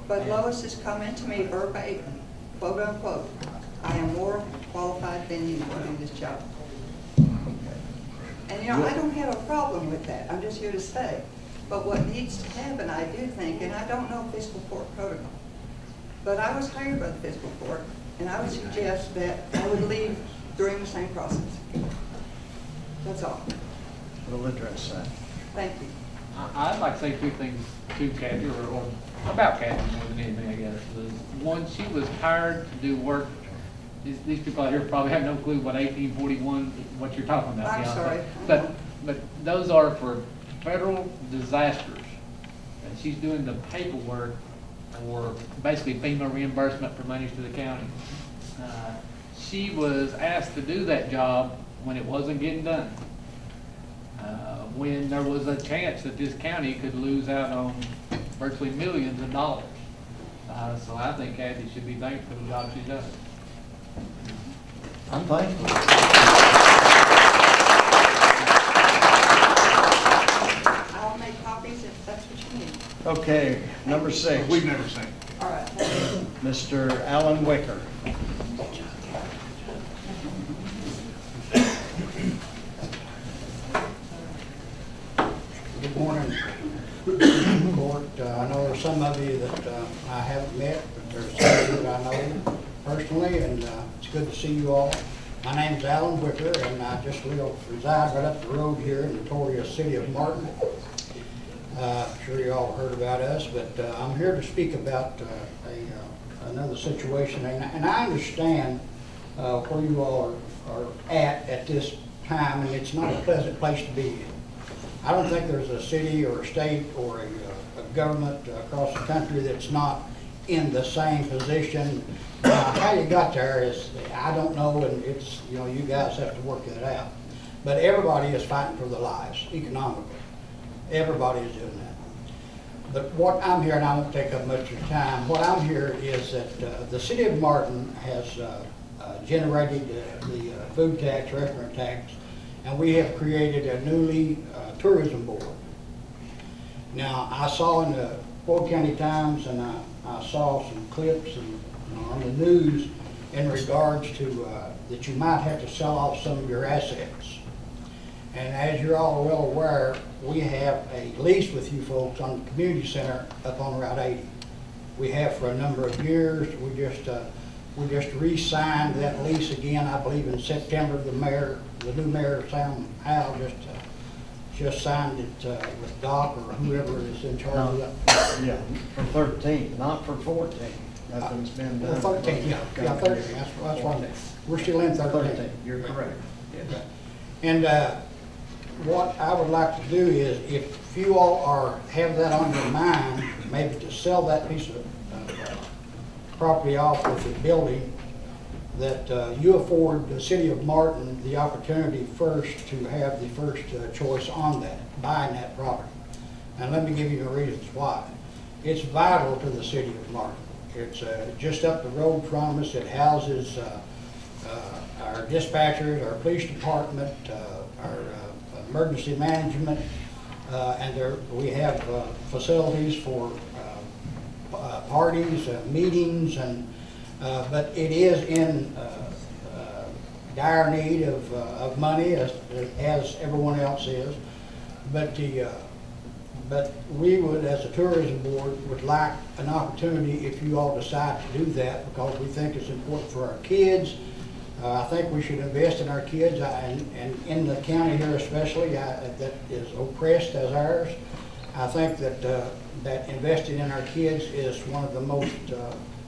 But Lois has come into me verbatim, quote unquote, I am more qualified than you to do this job. And you know, I don't have a problem with that, I'm just here to say. But what needs to happen, I do think, and I don't know fiscal court protocol, but I was hired by the fiscal court, and I would suggest that I would leave during the same process. That's all. We'll address that. Thank you. I'd like to say two things to Kathy, or about Kathy more than anything, I guess. One, she was hired to do work. These people out here probably have no clue what 1841, what you're talking about. I'm sorry. But those are for federal disasters. And she's doing the paperwork for basically FEMA reimbursement for monies to the county. She was asked to do that job when it wasn't getting done. When there was a chance that this county could lose out on virtually millions of dollars. So I think Kathy should be thanked for the job she's done. I'm thankful. I'll make copies if that's what you need. Okay, number 6. We've never seen it. All right. Mr. Alan Wicker. Good morning, Court. I know there's some of you that I haven't met, but there's some of you that I know personally, and it's good to see you all. My name's Alan Wicker, and I just reside right up the road here in the notorious city of Martin. I'm sure you all heard about us, but I'm here to speak about another situation, and I understand where you all are at this time, and it's not a pleasant place to be in. I don't think there's a city or a state or a government across the country that's not in the same position. How you got there is, I don't know, and it's, you know, you guys have to work that out. But everybody is fighting for their lives economically. Everybody is doing that. But what I'm here, and I won't take up much of your time, what I'm here is that the city of Martin has generated the food tax, restaurant tax, and we have created a newly tourism board. Now, I saw in the Floyd County Times, and I saw some clips on the news in regards to that you might have to sell off some of your assets. And as you're all well aware, we have a lease with you folks on the community center up on Route 80. We have for a number of years. We just re-signed that lease again, I believe in September. The new mayor, Sam Howell, just signed it with Doc or whoever is in charge of that. Yeah, for 13, not for 14. Nothing's been done. 13, yeah, 13. That's what we're still in 13. You're correct. Yes. And what I would like to do is, if you all have that on your mind, maybe to sell that piece of property off with the building, that you afford the city of Martin the opportunity first to have the first choice on that, buying that property. And let me give you the reasons why. It's vital to the city of Martin. It's just up the road from us. It houses our dispatchers, our police department, our emergency management, and we have facilities for parties, meetings, and but it is in dire need of money, as everyone else is. But we would, as a tourism board, would like an opportunity if you all decide to do that, because we think it's important for our kids. I think we should invest in our kids, and in the county here especially, that is oppressed as ours. I think that investing in our kids is one of the most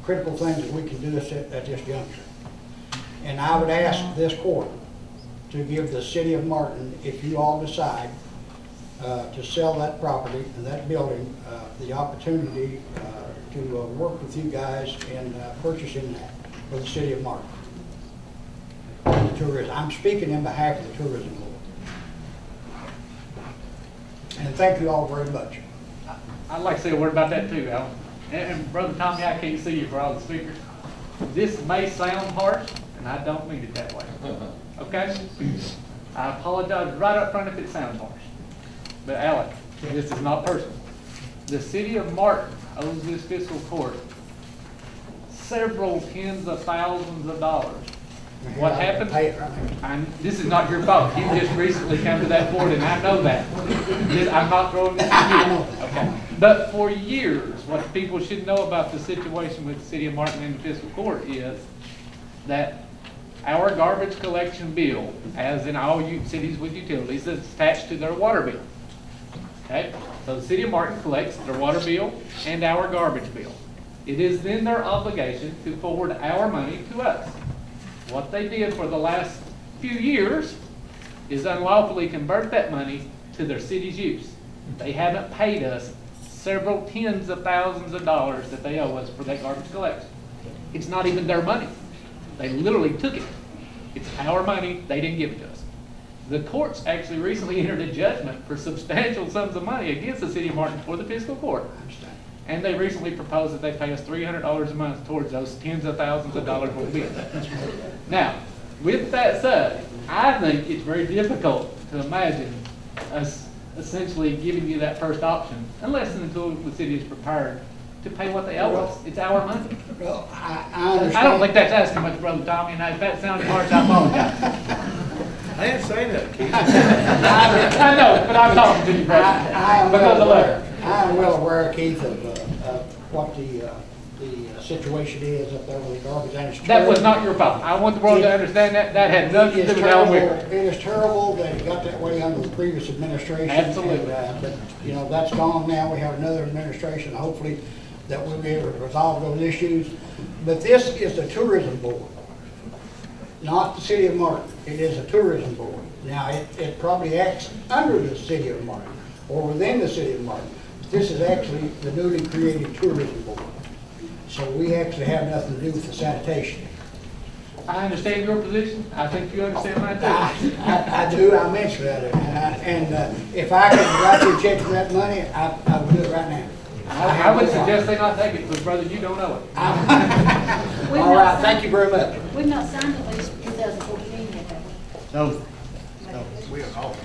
critical things that we can do at this juncture. And I would ask this court to give the city of Martin, if you all decide to sell that property and that building, the opportunity to work with you guys in purchasing that for the city of Martin. Tourism. I'm speaking in behalf of the tourism board. And thank you all very much. I'd like to say a word about that too, Alan. And Brother Tommy, I can't see you for all the speakers. This may sound harsh, and I don't mean it that way. Okay? I apologize right up front if it sounds harsh. But Alec, this is not personal. The city of Martin owes this fiscal court several tens of thousands of dollars. What happened? This is not your fault. You just recently come to that board, and I know that. I'm not throwing this at you. Okay. But for years, what people should know about the situation with the city of Martin and the fiscal court is that our garbage collection bill, as in all cities with utilities, is attached to their water bill. Okay? So the city of Martin collects their water bill and our garbage bill. It is then their obligation to forward our money to us. What they did for the last few years is unlawfully convert that money to their city's use. They haven't paid us several tens of thousands of dollars that they owe us for that garbage collection. It's not even their money. They literally took it. It's our money, they didn't give it to us. The courts actually recently entered a judgment for substantial sums of money against the city of Martin for the fiscal court. And they recently proposed that they pay us $300 a month towards those tens of thousands of dollars we'll be. Now, with that said, I think it's very difficult to imagine us essentially giving you that first option unless and until the city is prepared to pay what they owe us. It's our money. Well, I understand. I don't think that's asking much, Brother Tommy, and if that sounded harsh, I apologize. I didn't say that, Keith. I know, but I'm talking to you, brother. I am well aware, Keith, of what the situation is up there with the garbage and it's That was not your fault. I want the world to understand that. That had nothing to do with Alan Wicker. It is terrible that it got that way under the previous administration. Absolutely. But, you know, that's gone now. We have another administration, hopefully, that we'll be able to resolve those issues. But this is the tourism board, not the city of Martin. It is a tourism board. Now, it probably acts under the city of Martin or within the city of Martin. But this is actually the newly created tourism board. So we actually have nothing to do with the sanitation. I understand your position. I think you understand mine too. I do. I mentioned that. And if I could write you a check for that money, I would do it right now. I would suggest they not take it because, brother, you don't know it. All right. Thank you very much. We've not signed the lease for 2014 yet, have we? No. We are all.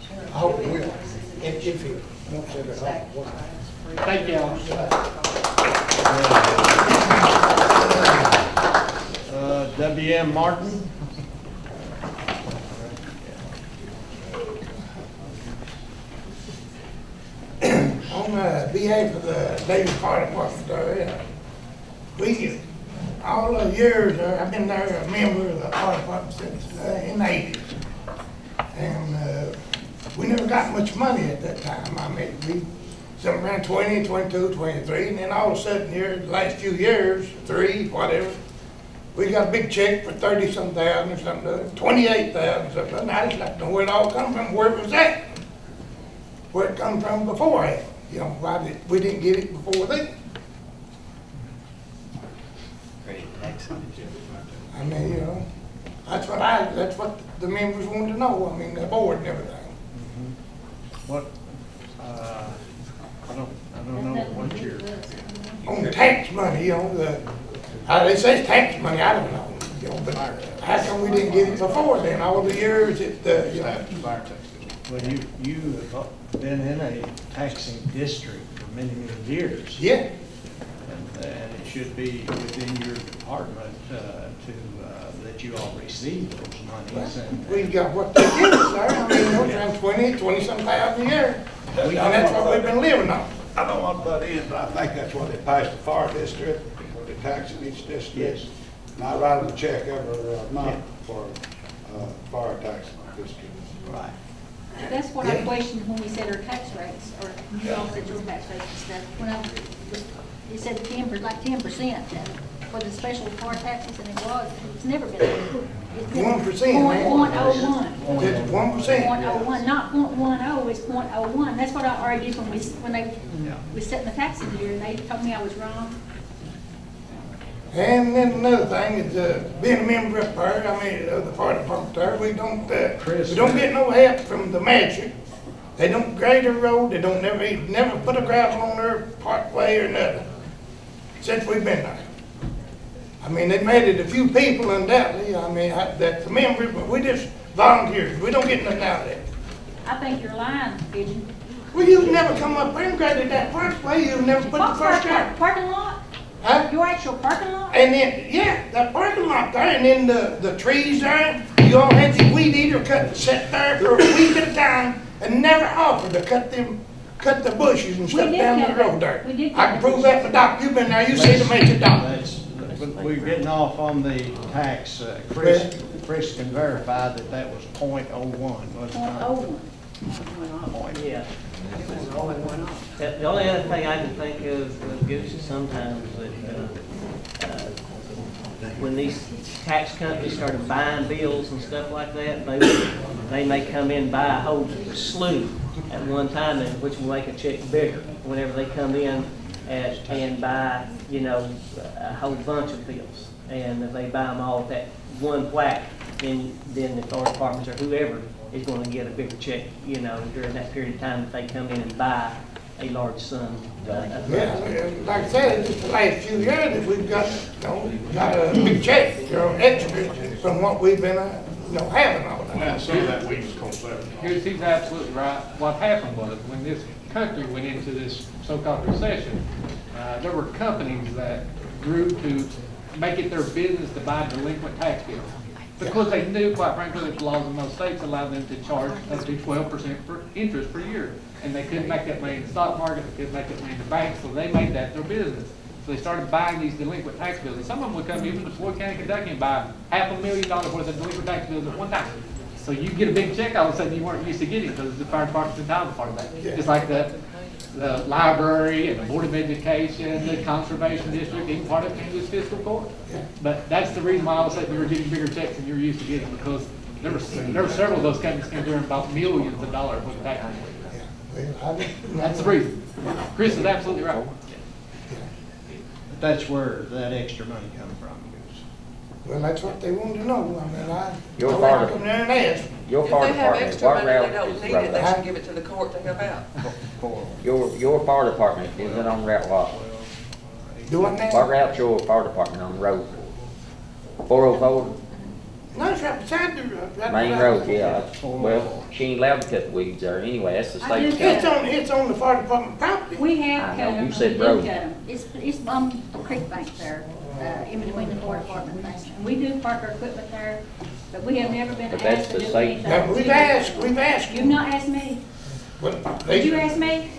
I hope we will. If you don't say that. Thank you, Alan. W.M. Martin. On behalf of the Davis Fire Department, we, all the years, I've been there a member of the fire department since in the 80s. And we never got much money at that time. I mean, we something around 20, 22, 23, and then all of a sudden here, the last few years, 3, whatever, we got a big check for 30-some thousand or something, 28,000 something, and I just like to know where it all come from, where it was at, where it come from beforehand. You know, why we didn't get it before then. Great, excellent. I mean, you know, that's what the members wanted to know. I mean, the board and everything. What? I don't know what you're. On the tax money, you know, they say tax money. I don't know, you know, but how come we didn't get it before then? All the years it, you know. Well, you have been in a taxing district for many, many years. Yeah. And it should be within your department that you all receive those monies. And We got what they give us there. I mean, you know, around 20-some thousand a year. And that's what we've been living on. I don't want to butt in, but I think that's what they passed the fire district, the tax in each district. Yes. And I write them a check every month for fire tax district. Right. That's what I questioned when we said our tax rates, or you all said your tax rates and stuff. When you said 10%, for the special car taxes, and it's never been. It's 1%. 0.01. It's 1%. 0.01, not 0.10, it's 0.01. That's what I argued when we set the taxes here, and they told me I was wrong. And then another thing is being a member up there, I mean, of the fire department there, we don't get no help from the magistrate. They don't grade a road, they don't never put a gravel on their parkway or nothing since we've been there. I mean, they made it a few people undoubtedly, I mean, that's a member, but we just volunteers. We don't get nothing out of it. I think you're lying, Pigeon. Well, you've never come up there and graded that parkway, you've never put the first gravel. Parking lot? Huh? Your actual parking lot? And then, yeah, that parking lot there, and then the trees there, you all had the weed eater sit there for a week at a time and never offered to cut the bushes and stuff down the road there. I can prove that, but Doc, you've been there, you see the major Doc. We're getting off on the tax. Chris can verify that was 0.01, wasn't it? 0.01. Yeah. The only other thing I can think of, Goose, is sometimes that when these tax companies started buying bills and stuff like that, they may come in and buy a whole slew at one time, and which will make a check bigger whenever they come in and buy, you know, a whole bunch of bills. And if they buy them all at that one whack, then the fire departments or whoever is going to get a bigger check, you know, during that period of time if they come in and buy a large sum. Yeah, like I said, just the last few years that we've got, you know, got a big check, you know, extra from what we've been, you know, having all that. Yeah, some of that we just consider. He's absolutely right. What happened was when this country went into this so-called recession, there were companies that grew to make it their business to buy delinquent tax bills. Because they knew, quite frankly, that the laws in most states allowed them to charge up to 12% for interest per year. And they couldn't make that money in the stock market, they couldn't make that money in the bank, so they made that their business. So they started buying these delinquent tax bills. And some of them would come even to Floyd County, Kentucky and buy $500,000 worth of delinquent tax bills at one time. So you get a big check all of a sudden you weren't used to getting because the fire department's entitled part of that. Just like the library and the Board of Education, the Conservation District, even part of it was fiscal court. But that's the reason why all of a sudden you were getting bigger checks than you were used to getting, because there were several of those companies came through and bought millions of dollars worth of tax bills. That's the reason. Chris is absolutely right. But that's where that extra money comes from. Well, that's what they wanted to know. I mean, Your come fire there and ask. Your fire If they have department, extra what money, they route don't is need Route it, they eight? should give it to the court to help out. Your fire department, is it on Route what? Do what now? What route's your fire department on the road? 404? No, it's right beside the road. Right Main beside road, the yeah. Well, she ain't allowed to cut the weeds there anyway, that's the I do state. It's on the fire department property. We have I cut know, them. you said We do road. cut 'em. It's on the creek bank there, in between the fire department things. And we do park our equipment there, but we have never been But that's asked to the do state. anything. Now, we've asked. You've not asked me. Well, Did you ask me?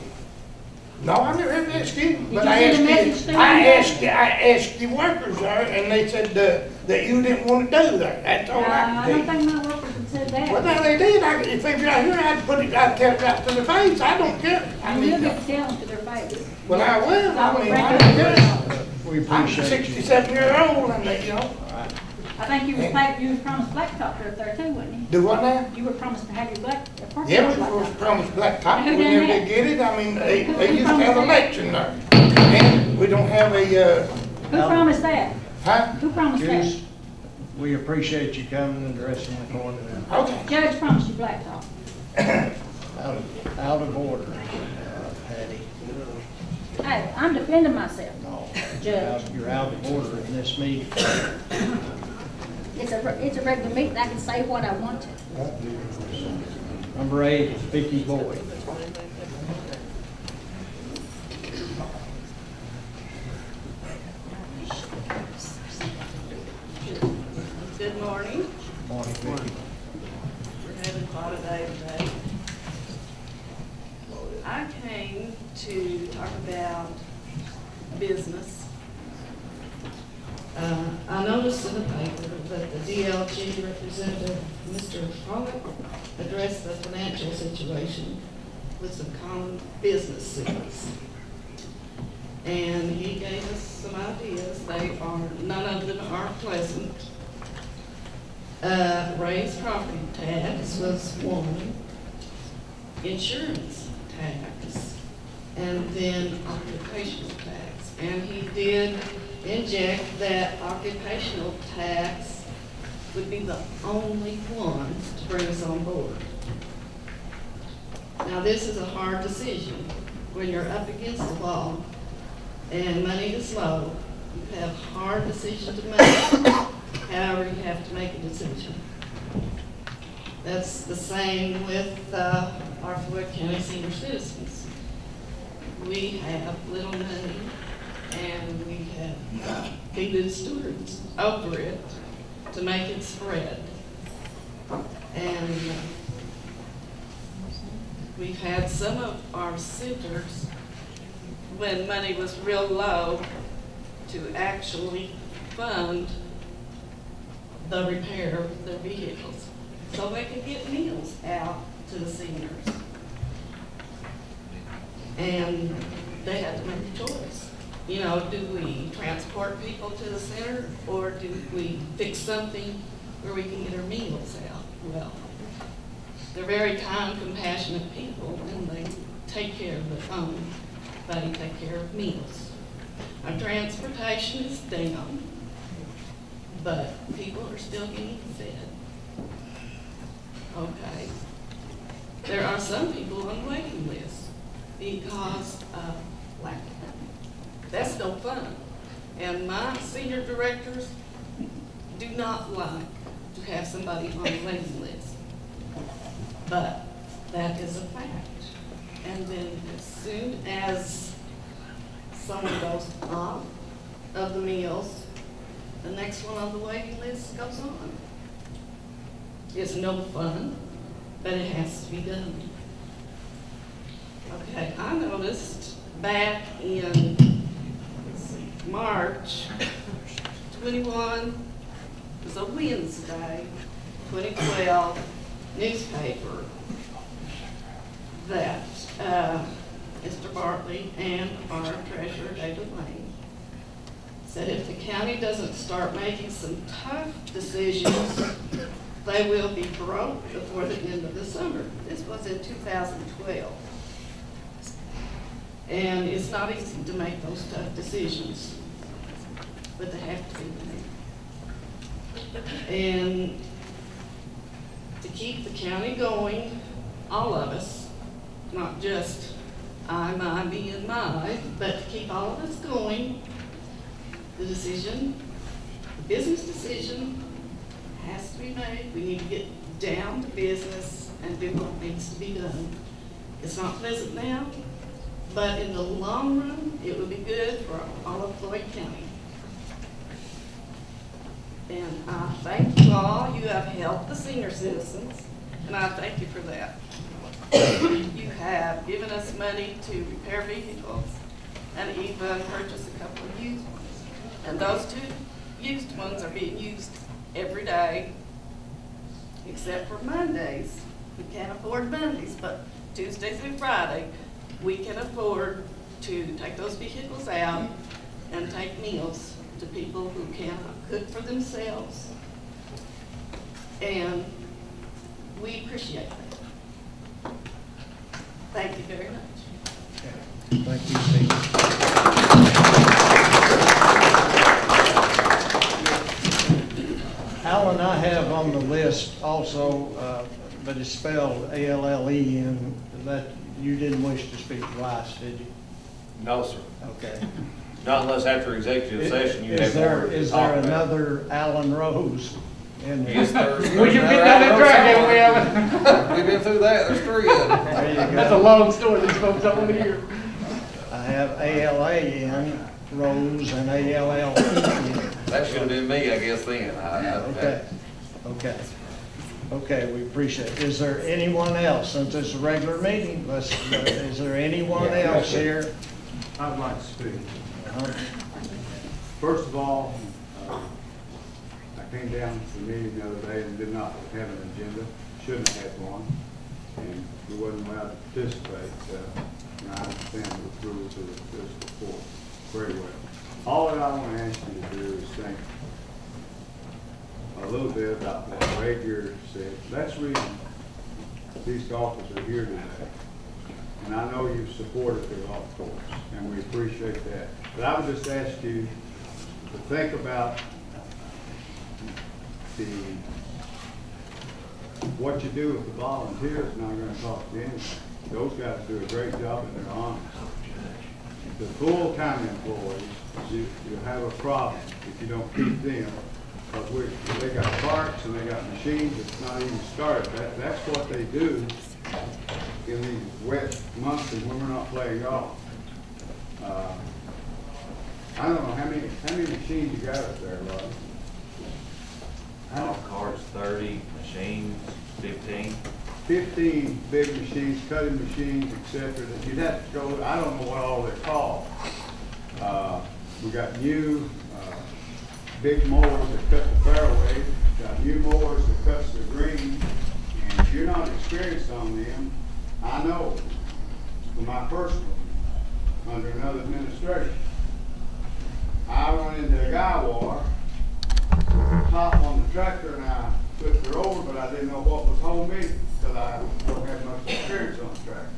No, I never ever asked you. Did But you I send a asked message to you, them? I asked the workers there, and they said that you didn't want to do that. That's all I I don't could do. think my workers have said that. Well, no, they did. If they were out here, I'd tell it right to their face. I don't care. I You mean, will get to tell them to their face. well, I will. I mean, I don't care. We I'm appreciate you. 67-year-old, and you know. I think you was promised blacktop up there too, wasn't you? Do what now? You were promised to have your parking Yeah, lot we were blacktop. promised blacktop, Who but we done never that? did get it. I mean, they Who used to have promised an that? election there. And we don't have a, Who promised that? huh? Who promised that? Goose, we appreciate you coming and addressing the court. Okay. Judge promised you blacktop. Out of order, Patty. Hey, I'm defending myself. No, Judge. you're out of order in this meeting. It's a regular meeting, I can say what I want to. Number 8 is Vicky Boyd. Good morning. Morning, Vicky. We're having quite a day today. I came to talk about business. I noticed in the paper that the DLG representative, Mr. Floyd, addressed the financial situation with some common business secrets. And he gave us some ideas. None of them are pleasant. Raised property tax was one, insurance tax, and then occupational tax. And he did inject that occupational tax would be the only one to bring us on board. Now, this is a hard decision. When you're up against the wall and money is low, you have a hard decision to make. However, you have to make a decision. That's the same with our Floyd County senior citizens. We have little money, and we have be good stewards over it to make it spread. And we've had some of our centers, when money was real low, to actually fund the repair of their vehicles. so they can get meals out to the seniors. And they had to make a choice. You know, do we transport people to the center, or do we fix something where we can get our meals out? Well, they're very kind, compassionate people, and they take care of the phone, they take care of meals. Our transportation is down, but people are still getting fed. Okay. There are some people on waiting lists because of lack of money. That's no fun. And my senior directors do not like to have somebody on the waiting list. But that is a fact. And then as soon as someone goes off of the meals, the next one on the waiting list goes on. It's no fun, but it has to be done. Okay, I noticed back in, let's see, March 21, it was a Wednesday, 2012 newspaper, that Mr. Bartley and our treasurer, David Lane, said if the county doesn't start making some tough decisions, they will be broke before the end of the summer. This was in 2012. And it's not easy to make those tough decisions, but they have to be made. And to keep the county going, all of us, not just I, my, me, and my, but to keep all of us going, the decision, the business decision has to be made. We need to get down to business and do what needs to be done. It's not pleasant now, but in the long run, it will be good for all of Floyd County. And I thank you all. You have helped the senior citizens, and I thank you for that. You have given us money to repair vehicles and even purchase a couple of used ones. And those 2 used ones are being used every day, except for Mondays. We can't afford Mondays, but Tuesday through Friday, we can afford to take those vehicles out and take meals to people who cannot cook for themselves. And we appreciate that. Thank you very much. Thank you, Steve. Alan, I have on the list also, but it's spelled A-L-L-E-N, that you didn't wish to speak twice, did you? No, sir. Okay. Not unless after executive session you have more to Is talk there about. another Alan Rose? Yes, there's Well, you've been down that track, haven't we, Alan? We've been through that. There's 3 of them. There you go. That's a long story. These folks don't want to hear. I have A-L-A-N, Rose, and A-L-L-E-N. That should have been me, I guess, then. Okay, we appreciate it. Is there anyone else, since it's a regular meeting, is there anyone else here? I'd like to speak. First of all, I came down to the meeting the other day and did not have an agenda, shouldn't have had one, and we wasn't allowed to participate, and I understand the rules of the fiscal court very well. All that I want to ask you to do is think a little bit about what Rager said. That's the reason these golfers are here today. And I know you've supported the golf course, and we appreciate that. But I would just ask you to think about what you do with the volunteers is not going to cost you anything. Those guys do a great job and they're honest. The full-time employees, you have a problem if you don't keep them. But they got parts and they got machines that's not even started. That's what they do in these wet months and when we're not playing golf. I don't know how many machines you got up there, Rob? Golf carts, 30, machines, 15. 15 big machines, cutting machines, etc. That you'd have to go, I don't know what all they're called. We got new big mowers that cut the fairway, got new mowers that cuts the green, experience on them. I know from my first one, under another administration, I run into a guy war, top on the tractor, and I flipped her over, but I didn't know what was holding me because I don't have much experience on the tractor.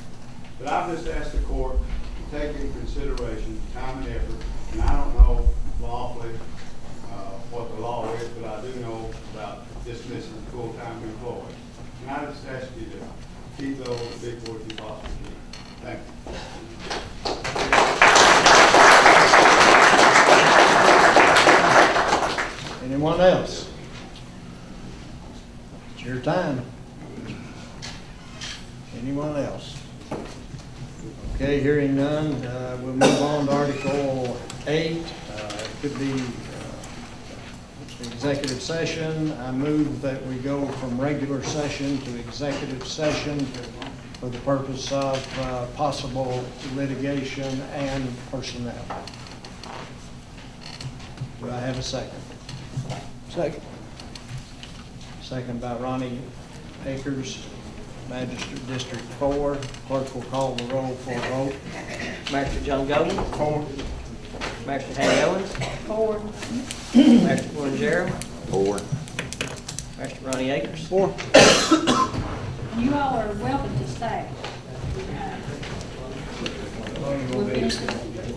But I've just asked the court to take into consideration time and effort, and I don't know lawfully what the law is, but I do know about dismissing full-time employees. And I just ask you to keep those before you possibly can. Thank you. Anyone else? It's your time. Anyone else? Okay, hearing none, we'll move on to Article 8. It could be executive session. I move that we go from regular session to executive session for the purpose of possible litigation and personnel. Do I have a second? Second. Second by Ronnie Akers, Magistrate District 4. Clerk will call the roll for a vote. Magistrate John Golden. 4. Magistrate Hattie Owens. 4. Magistrate Warren Jarrell. 4. Magistrate Ronnie Akers. 4. You all are welcome to stay.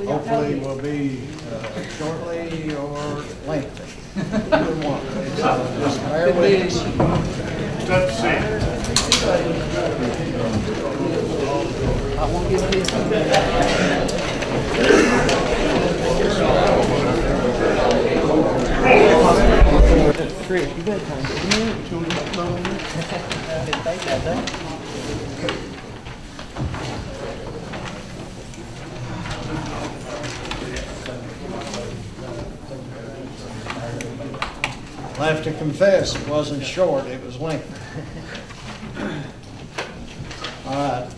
Hopefully will be shortly or lengthy. Either one. Just bear with us. Good to see you. I won't give this. Chris, you better come to me. You want to talk about me? I didn't think that day. I'll have to confess, it wasn't short, it was lengthy. All right.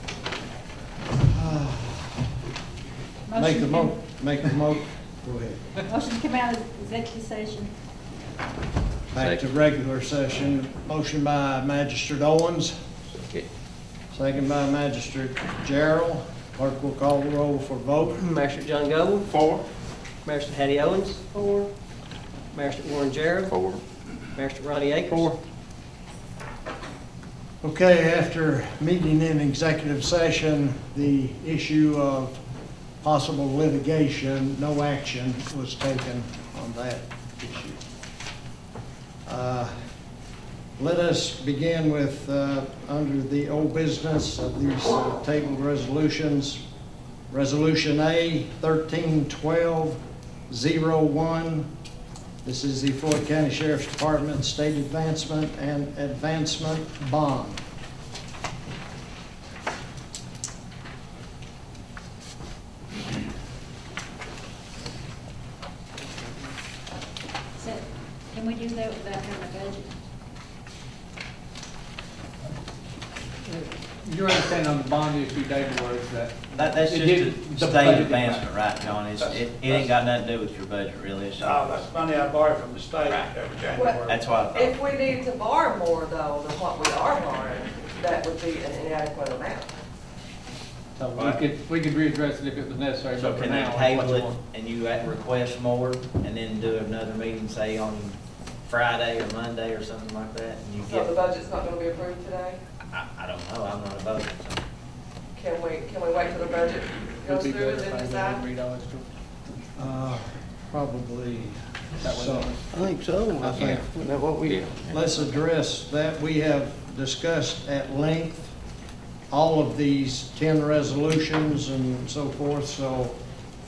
Make the mo, go ahead. Motion to come out of executive session. Back to regular session. Motion by Magistrate Owens. Second by Magistrate Gerald. Clerk will call the roll for vote. Magistrate John Golden. 4. Magistrate Hattie Owens. 4. Magistrate Warren Jarrell. 4. Magistrate Ronnie Akers. 4. Okay, after meeting in executive session, the issue of possible litigation, no action was taken on that issue. Let us begin with, under the old business of these tabled resolutions, Resolution A 1312-01. This is the Floyd County Sheriff's Department State Advancement and Advancement Bond. So, can we do that without having a budget? Your understanding on the bond issue, David, was that? That's it just did- a the state budget advancement, right, John? It ain't got nothing to do with your budget, really. It's that's money I borrow from the state every January. That's why I thought. If we need to borrow more though than what we are borrowing, that would be an inadequate amount. So we could readdress it if it was necessary, So but for can now. they table what you it want. and you request more and then do another meeting, say on Friday or Monday or something like that? And you So get, the budget's not gonna be approved today? I don't know, I'm not a voter, so. Can we wait till the budget goes Would be through and better then if I decide? didn't read all this to- Probably That way so. I think so. I think. Isn't that what we? Let's address that. We have discussed at length all of these 10 resolutions and so forth, so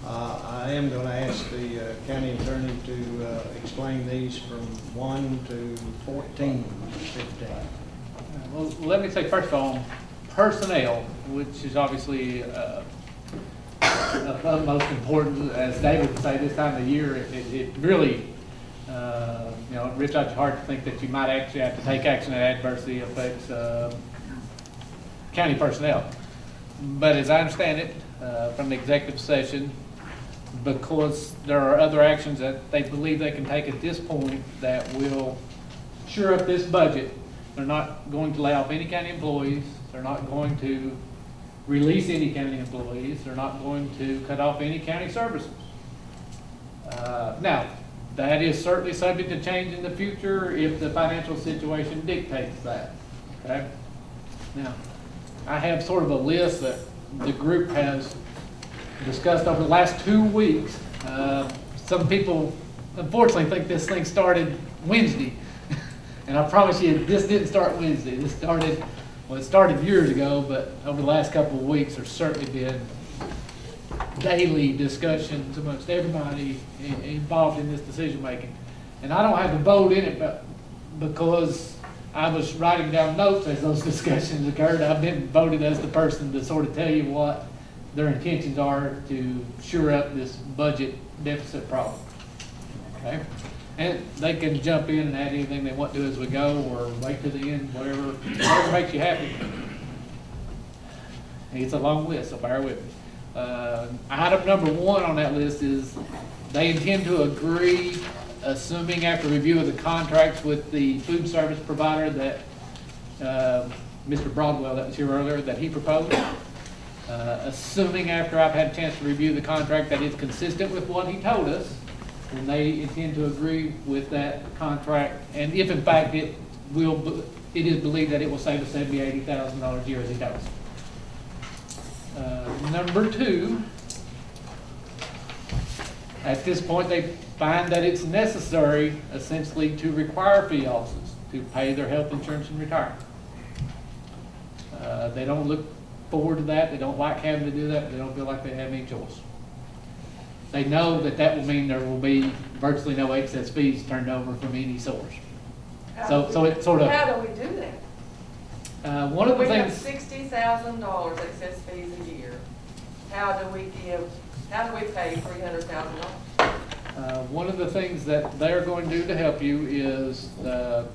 I am going to ask the county attorney to explain these from 1 to 14, 15. Well, let me say first of all, personnel, which is obviously of utmost importance, as David would say, this time of the year, it really, you know, it reaches out your heart to think that you might actually have to take action that adversely affects county personnel. But as I understand it, from the executive session, because there are other actions that they believe they can take at this point that will shore up this budget, They're not going to lay off any county employees. They're not going to release any county employees. They're not going to cut off any county services. Now, that is certainly subject to change in the future if the financial situation dictates that, okay? Now, I have sort of a list that the group has discussed over the last 2 weeks. Some people unfortunately think this thing started Wednesday. And I promise you, this didn't start Wednesday. This started, well, it started years ago, but over the last couple of weeks, there's certainly been daily discussions amongst everybody involved in this decision making. And I don't have a vote in it, but because I was writing down notes as those discussions occurred, I've been voted as the person to sort of tell you what their intentions are to shore up this budget deficit problem. Okay? And they can jump in and add anything they want to as we go, or wait to the end, whatever makes you happy. It's a long list, so bear with me. Item number 1 on that list is they intend to agree, assuming after review of the contracts with the food service provider that Mr. Broadwell, that was here earlier, that he proposed. Assuming after I've had a chance to review the contract that it's consistent with what he told us, and they intend to agree with that contract, and if in fact it is believed that it will save us $70,000 to $80,000 a year as he does. Number 2, at this point they find that it's necessary essentially to require fee officers to pay their health insurance and retirement. They don't look forward to that. They don't like having to do that, but they don't feel like they have any choice. They know that that will mean there will be virtually no excess fees turned over from any source. So it's sort of... How do we do that? One of the we things... have $60,000 excess fees a year. How do we pay $300,000? One of the things that they're going to do to help you is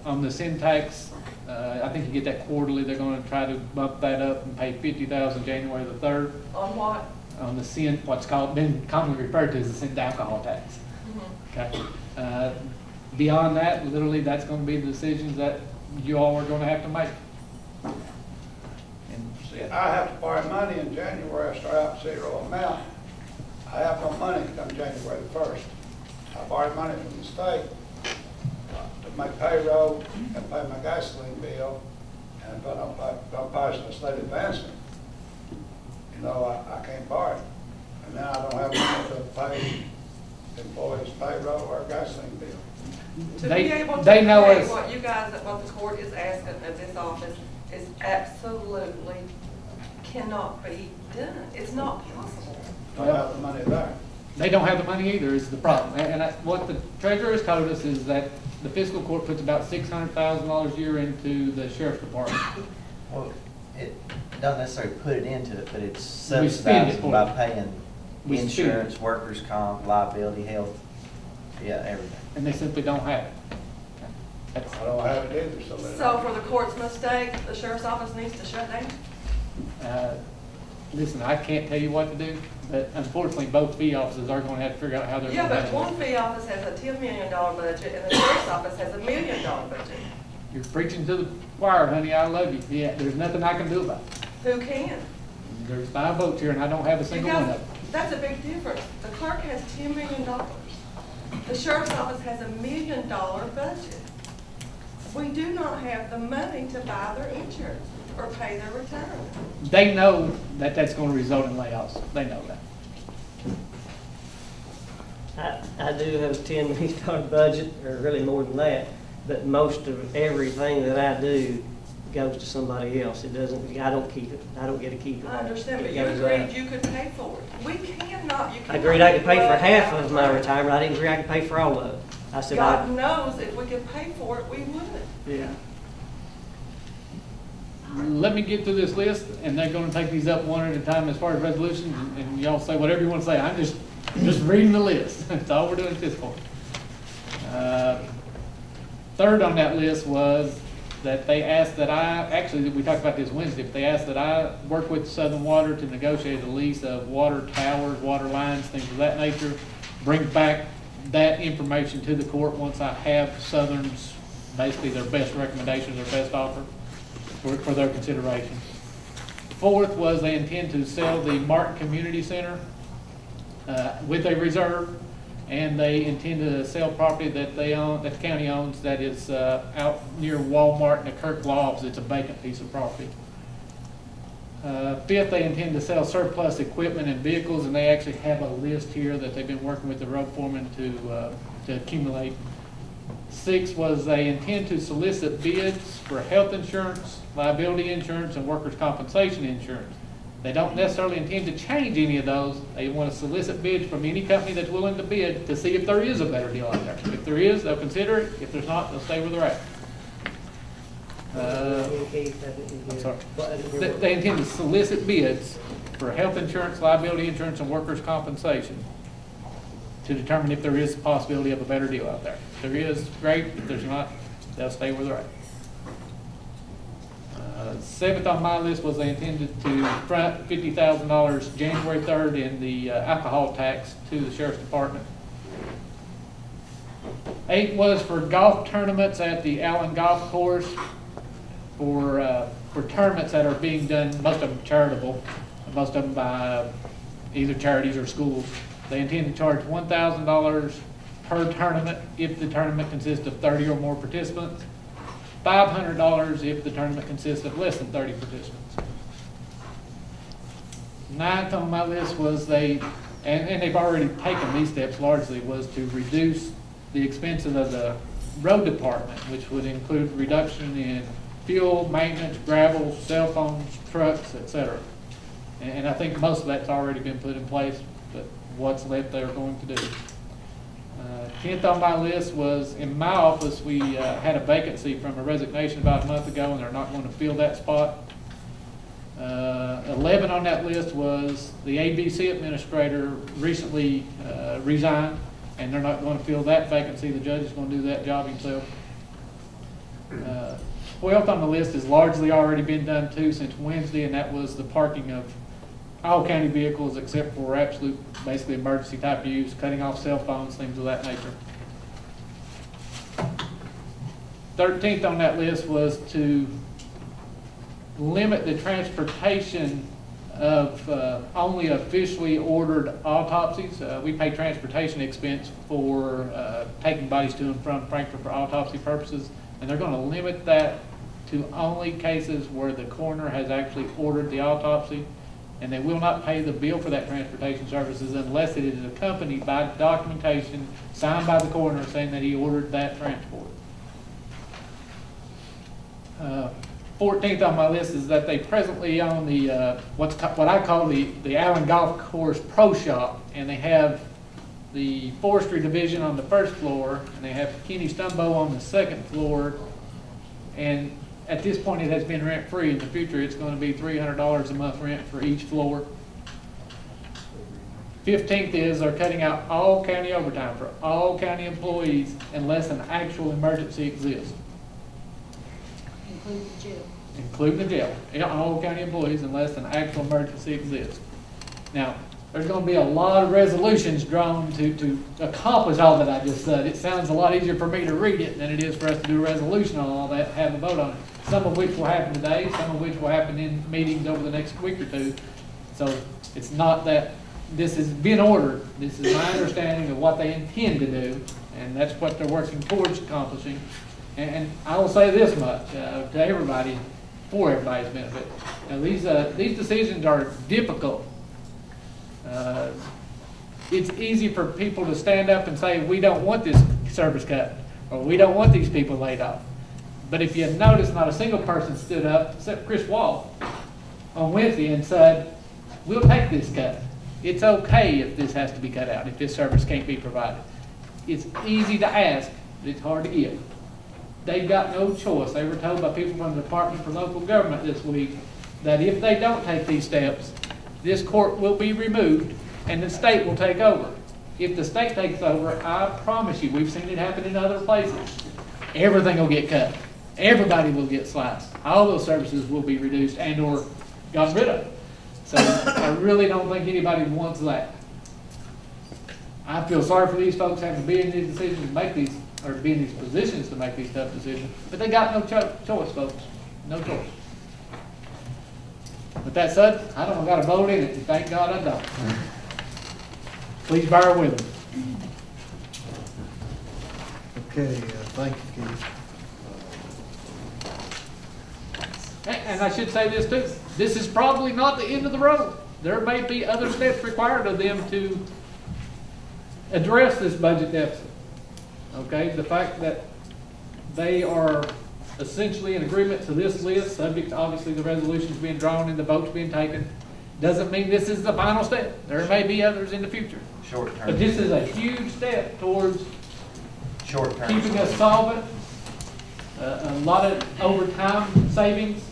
on the syntax, I think you get that quarterly, they're going to try to bump that up and pay $50,000 January the 3rd. On what? On the what's been commonly referred to as the sin alcohol tax. Mm-hmm. Okay. Beyond that, literally, that's going to be the decisions that you all are going to have to make. I have to borrow money in January. I start out 0 amount. I have no money come January the 1st. I borrow money from the state to make payroll and pay my gasoline bill, and if I don't pass the state advancement, you know, I can't borrow it. And now I don't have money to pay employees' payroll or gasoline bill. To be able to pay what you guys, what the court is asking of this office is absolutely cannot be done. It's not possible. Don't have the money there. They don't have the money either is the problem. And what the treasurer has told us is that the fiscal court puts about $600,000 a year into the sheriff's department. Well, it don't necessarily put it into it, but it's We spend it subsidized for by it. paying We spend insurance, it. workers' comp, liability, health, yeah, everything. And they simply don't have it. I don't have it either. So for the court's mistake, the sheriff's office needs to shut down? Listen, I can't tell you what to do, but unfortunately, both fee offices are going to have to figure out how they're Yeah, going to but handle it. one fee office has a $10 million budget and the sheriff's office has a $1 million budget. You're preaching to the choir, honey. I love you. Yeah, there's nothing I can do about it. Who can? There's 5 votes here, and I don't have a single one of them. That's a big difference. The clerk has $10 million. The sheriff's office has a $1 million budget. We do not have the money to buy their insurance or pay their retirement. They know that that's going to result in layoffs. They know that. I do have a $10 million budget, or really more than that, but most of everything that I do goes to somebody else. It doesn't, I don't keep it. I don't get to keep it. I understand, but It you goes agreed out. you could pay for it. We cannot, you cannot. I agreed I could pay for run half out of my retirement. I didn't agree I could pay for all of it. I said God knows if we could pay for it, we would. Yeah. Let me get through this list, and they're going to take these up one at a time as far as resolutions, and y'all say whatever you want to say. I'm just reading the list. That's all we're doing at this point. Third on that list was that they asked that actually we talked about this Wednesday, but they asked that I work with Southern Water to negotiate a lease of water towers, water lines, things of that nature, bring back that information to the court once I have Southern's basically their best recommendations, their best offer for their consideration. Fourth was they intend to sell the Martin Community Center with a reserve, and they intend to sell property that they own, that the county owns, that is out near Walmart and the Kirk Lofts. It's a vacant piece of property. Fifth, they intend to sell surplus equipment and vehicles, and they actually have a list here that they've been working with the road foreman to accumulate. Sixth was they intend to solicit bids for health insurance, liability insurance, and workers' compensation insurance. They don't necessarily intend to change any of those. They want to solicit bids from any company that's willing to bid to see if there is a better deal out there. If there is, they'll consider it. If there's not, they'll stay where they're at. I'm sorry. They intend to solicit bids for health insurance, liability insurance, and workers' compensation to determine if there is a possibility of a better deal out there. If there is, great. If there's not, they'll stay where they're at. Seventh on my list was they intended to front $50,000 January 3rd in the alcohol tax to the Sheriff's Department. Eighth was for golf tournaments at the Allen Golf Course, for tournaments that are being done, most of them charitable, most of them by either charities or schools. They intend to charge $1,000 per tournament if the tournament consists of 30 or more participants, $500 if the tournament consists of less than 30 participants. Ninth on my list was and they've already taken these steps largely, was to reduce the expenses of the road department, which would include reduction in fuel, maintenance, gravel, cell phones, trucks, etc. And I think most of that's already been put in place, but what's left they're going to do. 10th on my list was, in my office, we had a vacancy from a resignation about a month ago, and they're not going to fill that spot. 11 on that list was the ABC administrator recently resigned, and they're not going to fill that vacancy. The judge is going to do that job himself. 12th on the list has largely already been done too since Wednesday, and that was the parking of all county vehicles except for absolute, basically emergency type use, cutting off cell phones, things of that nature. 13th on that list was to limit the transportation of only officially ordered autopsies. We pay transportation expense for taking bodies to and from Frankfurt for autopsy purposes, and they're going to limit that to only cases where the coroner has actually ordered the autopsy, and they will not pay the bill for that transportation services unless it is accompanied by documentation signed by the coroner saying that he ordered that transport. 14th on my list is that they presently own the what I call the Allen Golf Course Pro Shop, and they have the forestry division on the first floor, and they have Kenny Stumbo on the second floor, and at this point it has been rent free. In the future it's going to be $300 a month rent for each floor. 15th is they're cutting out all county overtime for all county employees unless an actual emergency exists. Including the jail. Including the jail. All county employees unless an actual emergency exists. Now, there's going to be a lot of resolutions drawn to accomplish all that I just said. It sounds a lot easier for me to read it than it is for us to do a resolution on all that, have a vote on it. Some of which will happen today, some of which will happen in meetings over the next week or two. So it's not that this has been ordered. This is my understanding of what they intend to do, and that's what they're working towards accomplishing. And I will say this much to everybody, for everybody's benefit. Now these decisions are difficult. It's easy for people to stand up and say, we don't want this service cut, or we don't want these people laid off. But if you notice, not a single person stood up, except Chris Wall, on Wednesday and said, we'll take this cut. It's okay if this has to be cut out, if this service can't be provided. It's easy to ask, but it's hard to give. They've got no choice. They were told by people from the Department for Local Government this week that if they don't take these steps, this court will be removed and the state will take over. If the state takes over, I promise you, we've seen it happen in other places, everything will get cut. Everybody will get sliced. All those services will be reduced and or gotten rid of. So I really don't think anybody wants that. I feel sorry for these folks having to be in these decisions and make these or to be in these positions to make these tough decisions, but they got no choice, folks, no choice. With that said, I don't got a vote in it, and thank God I don't. Please bear with them. Okay, thank you, Keith. And I should say this too, this is probably not the end of the road. There may be other steps required of them to address this budget deficit. Okay, the fact that they are essentially in agreement to this list, subject to obviously the resolutions being drawn and the votes being taken, doesn't mean this is the final step. There may be others in the future. Short term. But this is a huge step towards Short term. keeping us solvent. A lot of overtime savings.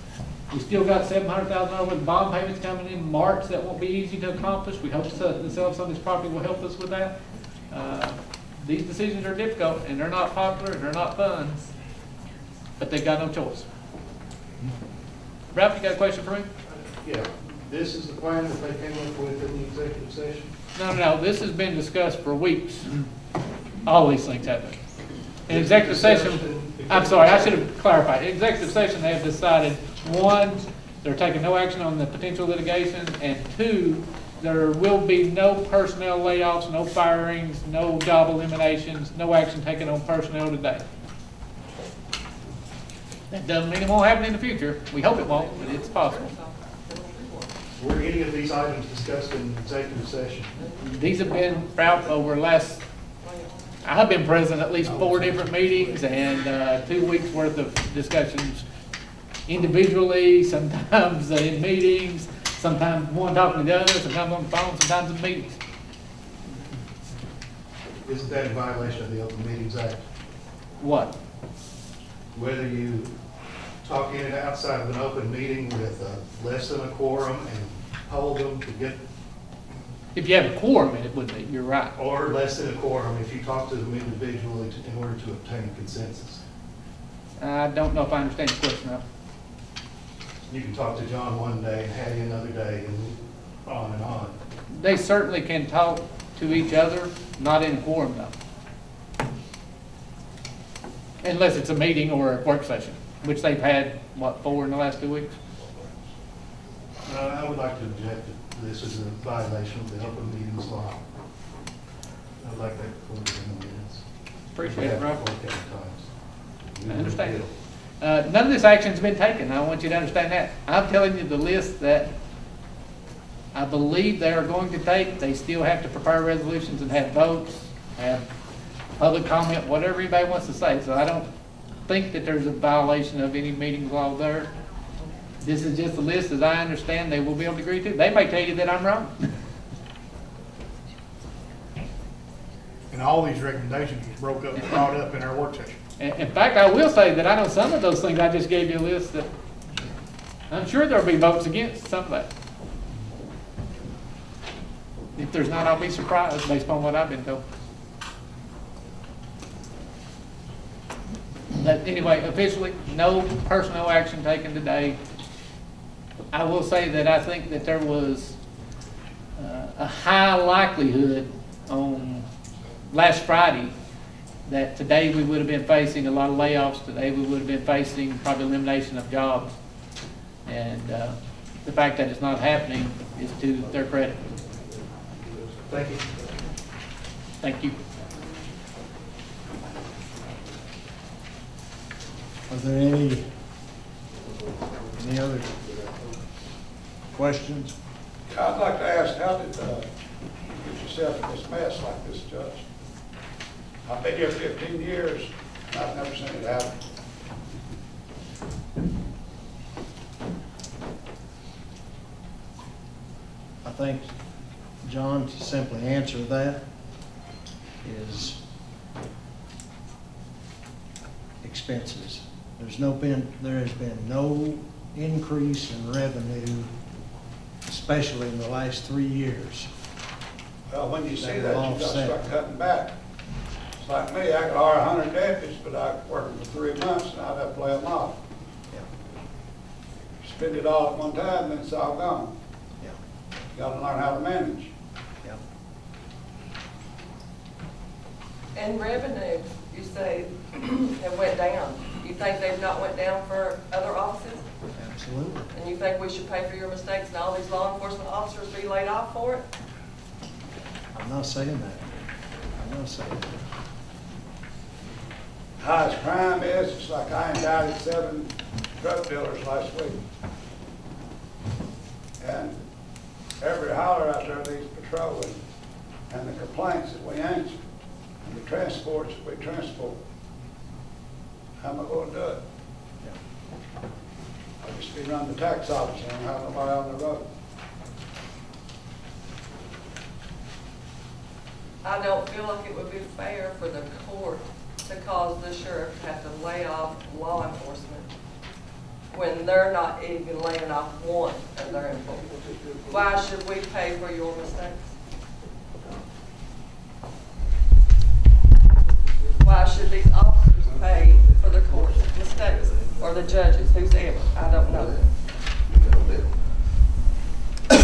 We still got $700,000 worth of bond payments coming in March that won't be easy to accomplish. We hope the sale of some of this property will help us with that. These decisions are difficult, and they're not popular, and they're not fun, but they've got no choice. Ralph, you got a question for me? Yeah, this is the plan that they came up with in the executive session? No, this has been discussed for weeks. All these things have been. In executive session, I'm sorry, I should have clarified. In executive session, they have decided, one, they're taking no action on the potential litigation, and two, there will be no personnel layoffs, no firings, no job eliminations, no action taken on personnel today. That doesn't mean it won't happen in the future. We hope it won't, but it's possible. Were any of these items discussed in executive session? These have been, Ralph, over the last, I've been present at least 4 different meetings and 2 weeks worth of discussions individually, sometimes in meetings, sometimes one talking to the other, sometimes on the phone, sometimes in meetings. Isn't that in violation of the Open Meetings Act? What? Whether you talk in and outside of an open meeting with less than a quorum and hold them to get... If you have a quorum, it would be, you're right. Or less than a quorum if you talk to them individually in order to obtain consensus. I don't know if I understand the question, Ralph. You can talk to John one day and Hattie another day and on and on. They certainly can talk to each other, not in a quorum though. Unless it's a meeting or a work session, which they've had, what, 4 in the last 2 weeks? I would like to object that this is a violation of the open meetings law. I'd like that recorded in the minutes. Appreciate it, Ralph. I I understand. None of this action's been taken. I want you to understand that. I'm telling you the list that I believe they are going to take. They still have to prepare resolutions and have votes, have public comment, whatever anybody wants to say. So I don't think that there's a violation of any meeting law there. This is just a list as I understand they will be able to agree to. They may tell you that I'm wrong. And all these recommendations were brought up in our work session. In fact, I will say that I know some of those things I just gave you a list that I'm sure there'll be votes against some of that. If there's not, I'll be surprised based on what I've been told. But anyway, officially, no personnel action taken today. I will say that I think that there was a high likelihood on last Friday that today we would have been facing a lot of layoffs. Today we would have been facing probably elimination of jobs. And the fact that it's not happening is to their credit. Thank you. Thank you. Are there any other questions? I'd like to ask, how did you get yourself in this mess like this, Judge? I've been here 15 years, and I've never seen it happen. I think, John, to simply answer that is expenses. There has been no increase in revenue, especially in the last 3 years. Well, when you see That that, will you got to offset. start cutting back. It's like me, I could hire 100 deputies, but I could work them for 3 months, and I'd have to lay them off. Spend it all at one time, then it's all gone. You got to learn how to manage. And revenue, you say have went down. You think they've not went down for other offices? Absolutely. And you think we should pay for your mistakes and all these law enforcement officers be laid off for it? I'm not saying that. I'm not saying that. Highest crime is, it's like I indicted 7 drug dealers last week. And every holler out there needs patrolling, and the complaints that we answer, and the transports that we transport. How am I going to do it? I used to be running the tax office and I don't have nobody on the road. I don't feel like it would be fair for the court to cause the sheriff to have to lay off law enforcement when they're not even laying off one of their employees. Why should we pay for your mistakes? Why should these officers pay for the court's mistakes, or the judges, who's ever? I don't know. I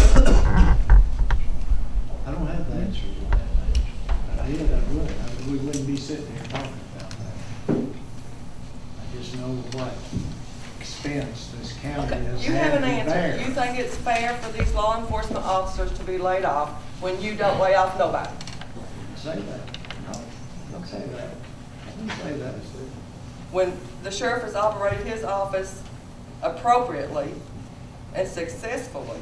don't have the answer to that. If I did, I would. We wouldn't be sitting here talking about that. I just know what expense this county has You have an had to bear. answer. You think it's fair for these law enforcement officers to be laid off when you don't lay off nobody? Say that. No, don't say that. Don't say that. When the sheriff has operated his office appropriately and successfully,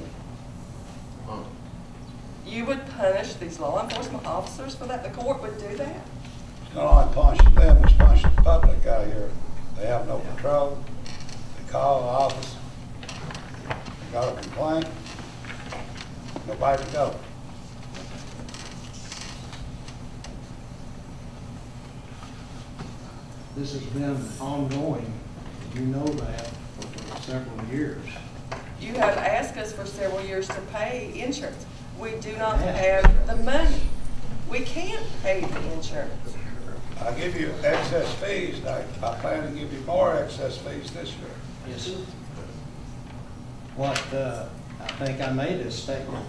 you would punish these law enforcement officers for that? The court would do that? It's not only punishing them, it's punishing the public out here. They have no control. They call the office. They got a complaint. Nobody to go. This has been ongoing, you know that, for several years. You have asked us for several years to pay insurance. We do not have the money. We can't pay the insurance. I give you excess fees. I plan to give you more excess fees this year. Yes, sir. What, I think I made a statement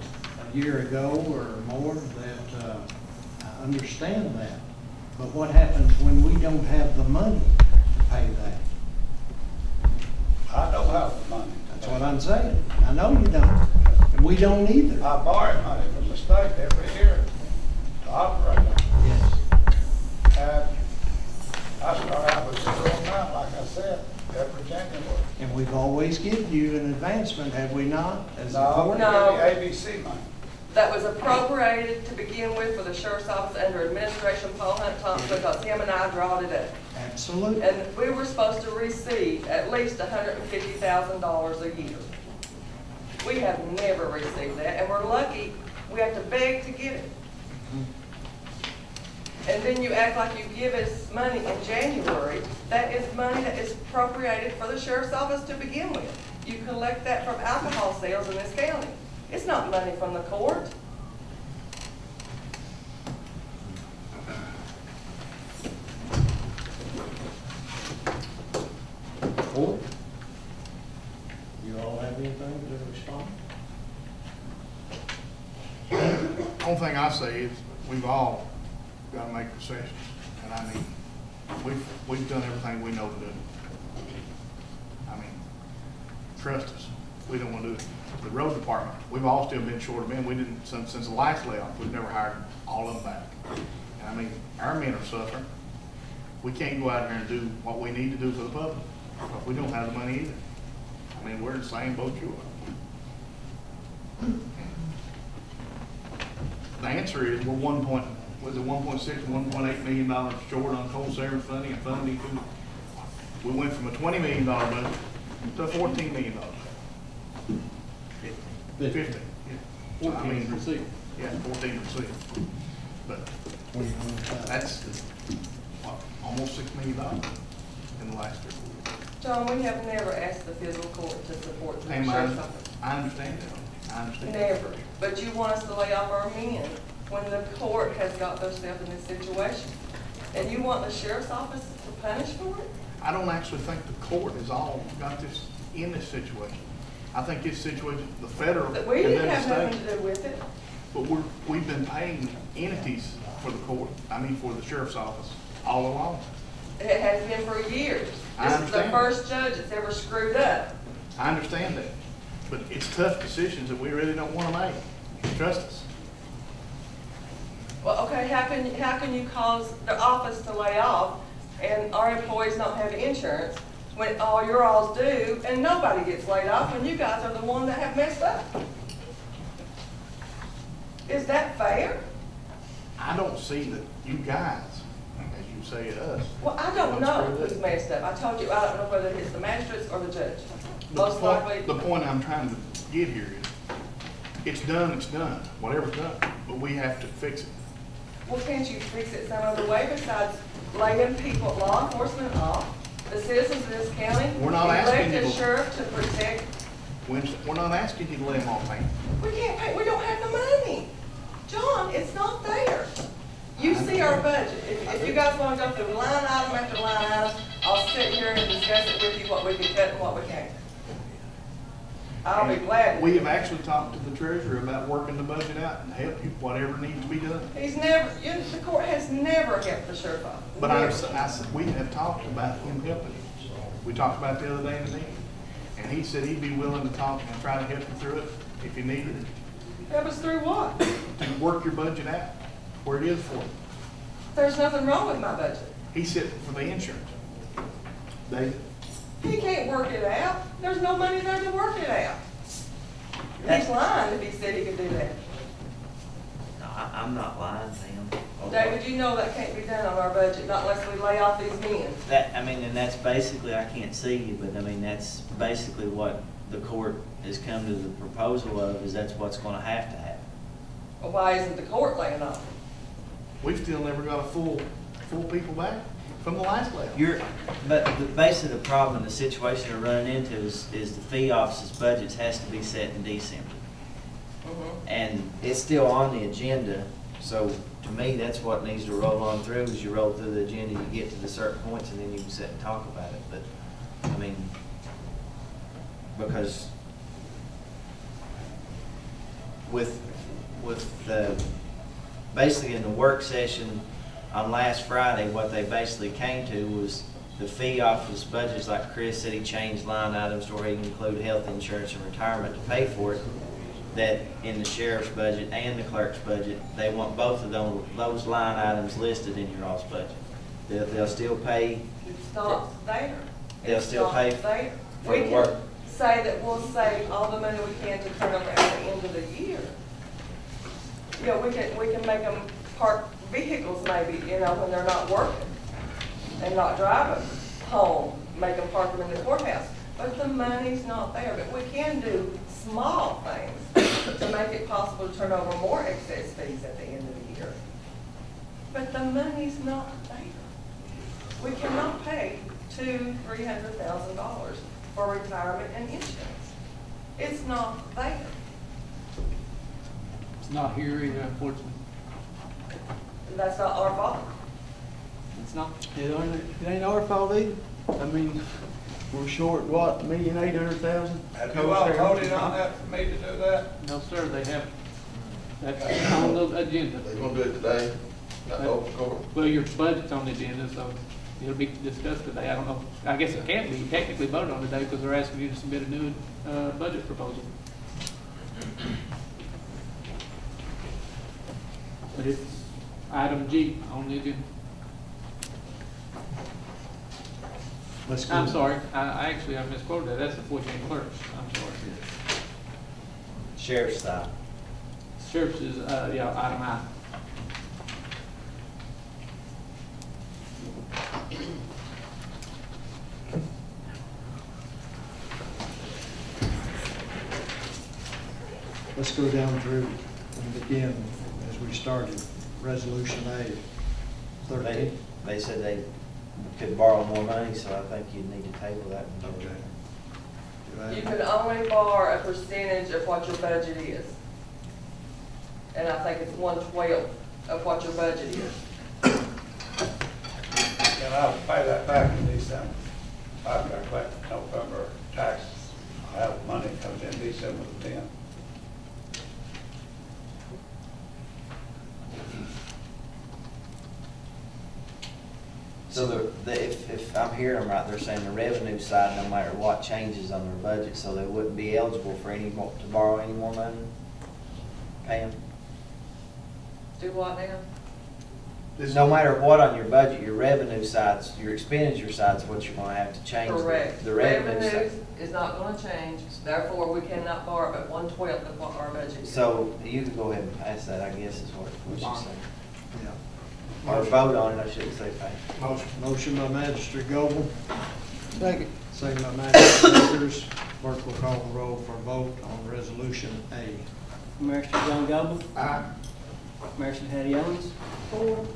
a year ago or more that I understand that. But what happens when we don't have the money to pay that? I don't have the money. That's what I'm saying. I know you don't. And we don't either. I borrow money from the state every year to operate. Yes. And I start out with zero amount, like I said, every January. And we've always given you an advancement, have we not? As a No, court? No. we give you ABC money. That was appropriated to begin with for the sheriff's office under administration Paul Hunt Thompson, because him and I drawed it up. Absolutely. And we were supposed to receive at least $150,000 a year. We have never received that, and we're lucky we have to beg to get it. And then you act like you give us money in January. That is money that is appropriated for the sheriff's office to begin with. You collect that from alcohol sales in this county. It's not money from the court. Floyd? You all have anything to respond? Only thing I say is, we've all got to make concessions, and I mean, we've done everything we know to do. I mean, trust us, we don't want to do it. The road department, we've all still been short of men. We didn't, since the last layoff, we've never hired all of them back. And I mean, our men are suffering. We can't go out there and do what we need to do for the public, but we don't have the money either. I mean, we're in the same boat you are. The answer is, we're 1.6, $1.8 million short on coal savings funding and funding. We went from a $20 million budget to a $14 million budget. 50. Yeah. 14 received. Yeah, 14 received. But that's what, almost $6 million in the last 3 years. John, we have never asked the fiscal court to support the Hey, sheriff's office. I understand that. I understand. Never. But you want us to lay off our men when the court has got themselves in this situation. And you want the sheriff's office to punish for it? I don't actually think the court has all got this in this situation. I think this situation, the federal But we and didn't then have the nothing state. to do with it. But we've been paying entities for the court, for the sheriff's office all along. It has been for years. I This is the understand. first judge that's ever screwed up. I understand that, but it's tough decisions that we really don't want to make. Trust us. Well, okay, how can you cause the office to lay off and our employees not have insurance when all your alls do and nobody gets laid off when you guys are the one that have messed up? Is that fair? I don't see that you guys, as you say to us. Well, I don't what's know screwed up. who's messed up. I told you, I don't know whether it's the magistrates or the judge. The Most point- likely. The point I'm trying to get here is, it's done, whatever's done, but we have to fix it. Well, can't you fix it some other way besides laying people, law enforcement off, the citizens of this county? We're not asking Elect you a to- sheriff to protect. We're not asking you to lay them off, man. We can't pay, we don't have the money. John, it's not there. You see our budget. If you guys want to go through line item after line item, I'll sit here and discuss it with you, what we can cut and what we can't. I'll be glad to. We have actually talked to the treasurer about working the budget out and help you, whatever needs to be done. He's never, the court has never helped the sheriff office. But Never. we have talked about him helping you. We talked about it the other day in the meeting. And he said he'd be willing to talk and try to help you through it if you needed it. Help us through what? To work your budget out where it is for you. There's nothing wrong with my budget. He said for the insurance. David? He can't work it out. There's no money there to work it out. He's lying if he said he could do that. No, I'm not lying, Pam. David, you know that can't be done on our budget, not unless we lay off these men. And that's basically, I can't see you, but I mean, that's basically what the court has come to the proposal of, is that's what's gonna have to happen. Well, why isn't the court laying off? We've still never got a full people back from the last layoff. But basically the problem, the situation we're running into is the fee office's budgets has to be set in December. And it's still on the agenda, so to me, that's what needs to roll on through, is you roll through the agenda, you get to the certain points, and then you can sit and talk about it. But, I mean, because with the, basically in the work session on last Friday, what they basically came to was the fee office budgets, like Chris said, he changed line items to where he can include health insurance and retirement to pay for it. That in the sheriff's budget and the clerk's budget, they want both of those line items listed in your all's budget. They'll still pay. It's not there. They'll It's still not pay there. for We the work. can say that we'll save all the money we can to turn over at the end of the year. You know, we can make them park vehicles maybe, you know, when they're not working and not driving home, make them park them in the courthouse. But the money's not there. But we can do small things to make it possible to turn over more excess fees at the end of the year. But the money's not there. We cannot pay $200,000-$300,000 for retirement and insurance. It's not there. It's not here either, unfortunately. And that's not our fault. It's not. It ain't our fault either. I mean, we're short, what, $1,800,000? Have you all voted on that for me to do that? No, sir, they haven't. That's on the agenda. They gonna do it today? Not open court? Well, your budget's on the agenda, so it'll be discussed today. I don't know, I guess it can't be technically voted on today because they're asking you to submit a new budget proposal. But it's item G on the agenda. I'm sorry, I actually, I misquoted that. That's the 14 clerks. I'm sorry. Sheriff's side. Sheriff's is, yeah, item I. Let's go down through and begin as we started. Resolution A, 13. They said they could borrow more money, so I think you need to table that. Okay. You can only borrow a percentage of what your budget is. And I think it's 1/12 of what your budget is. And I'll pay that back in December. I've got to collect November taxes. I have money comes in December the 10th. So if I'm hearing them right, they're saying the revenue side, no matter what changes on their budget, so they wouldn't be eligible for any more, to borrow any more money? Pam? Do what now? No matter what on your budget, your revenue sides, your expenditure side's what you're gonna have to change. Correct. The revenue Revenues side. is not gonna change, therefore we cannot borrow at 1/12 of what our budget is. So you can go ahead and pass that, I guess is what she's saying. Yeah. Or vote on it, I shouldn't say pass. Motion by Magistrate Goble. Second. Second by Magistrate Akers. Clerk will call the roll for a vote on Resolution A. Magistrate John Goble. Aye. Magistrate Hattie Owens. 4.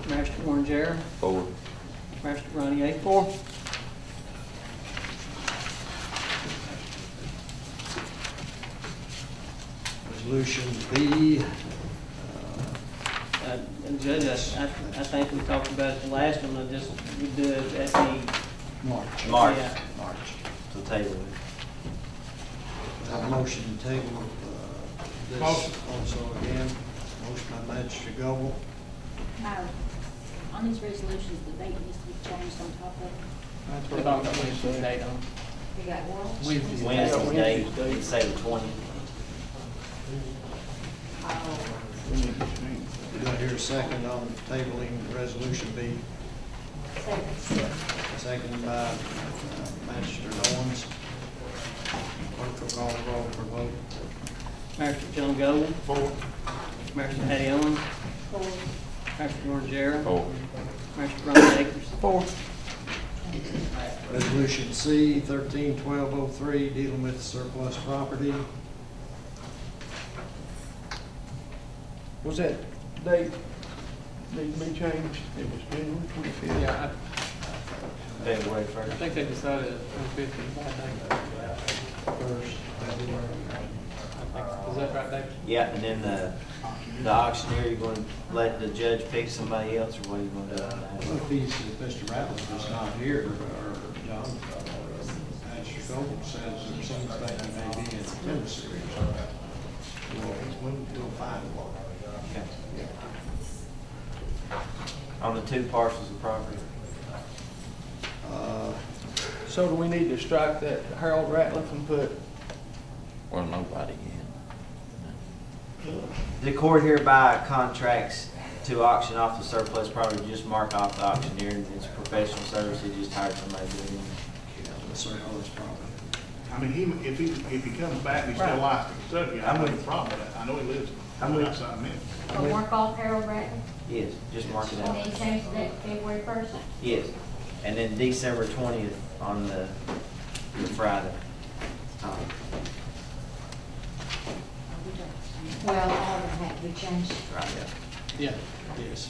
Magistrate Warren Jarrett. 4. Magistrate Ronnie A. 4. Resolution B. And Judge, I think we talked about it the last one, we do it at the March. March. Yeah. March. So table it. Have a motion to table this Motion. also again. Motion by Magistrate Goble. No. On these resolutions, the date needs to be changed on top of it. That's What about Wednesday's date on? You got what? Wednesday's Wednesday's date, you say the 20th. Do I hear a second on tabling Resolution B? Second by Magistrate Owens. Clerk will call the roll for vote. Magistrate John Goble. 4. Magistrate Hattie Owens. 4. Magistrate Warren Jarrett. 4. Magistrate Ronnie Akers. 4. Resolution C, 13-1203, dealing with surplus property. Was that date need to be changed? It was January 25th. Yeah, February I 1st. think they decided 25th, I think. First, February. Is that right, Dave? Yeah, and then the auctioneer, you're going to let the judge pick somebody else, or what are you going to do on that? Well, if Mr. Ratliff is not here, or John, Magistrate Goble says there seems like he may be in Tennessee or something, we'll find one. Okay. On the 2 parcels of property. So do we need to strike that Harold Ratliff and put? Well, nobody can. The court hereby contracts to auction off the surplus property, just mark off the auctioneer, and it's professional service, he just hired somebody to do it. The surplus property. I mean, if he comes back, he's still alive in Kentucky, I have no problem with that. I know he lives outside Memphis. So mark off Harold Ratliff, Yes, just mark it and then out. change the date to February 1st. Yes, and then December 20th on the Friday. Well, all of them have to be changed. Right, Yeah, yes.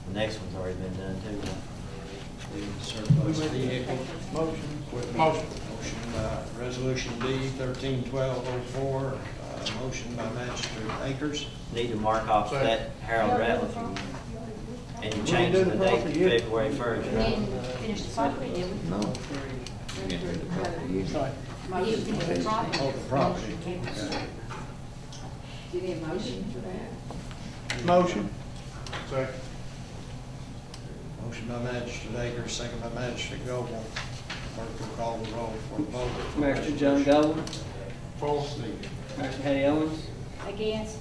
The next one's already been done too. Surplus vehicle. Motion. Motion. Motion. Motion by Resolution D, 13-1204, motion by Magistrate Akers. Need to mark off that Harold Ratliff. And you change the date to February 1st. And then finish the property, did we? No. Sorry. You finish the property. Oh, the property. Okay. Do you need a motion for that? Motion. Second. Motion by Magistrate Akers, second by Magistrate Goble. Clerk will call the roll for a vote. Magistrate John Goble. 4. Magistrate Hattie Owens. Against.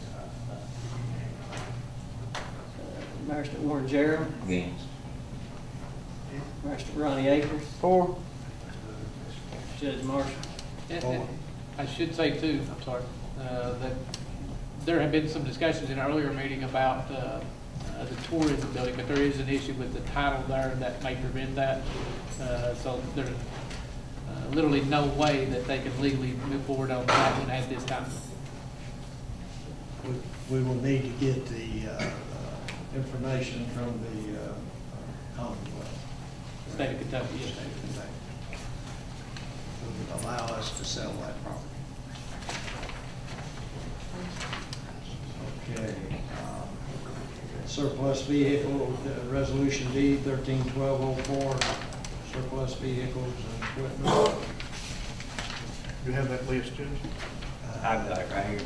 Magistrate Warren Jarrett. Against. Magistrate Ronnie Akers. 4. Judge Marshall. And I should say too, I'm sorry, that there have been some discussions in an earlier meeting about the tourism building, but there is an issue with the title there that may prevent that. So there's literally no way that they can legally move forward on that one at this time. We will need to get the information from the Commonwealth. State of Kentucky, yes. State of Kentucky. It would allow us to sell that property. Okay. Surplus vehicle, Resolution D, 13-1204, surplus vehicles and equipment. You have that list, Judge? I've got it right here.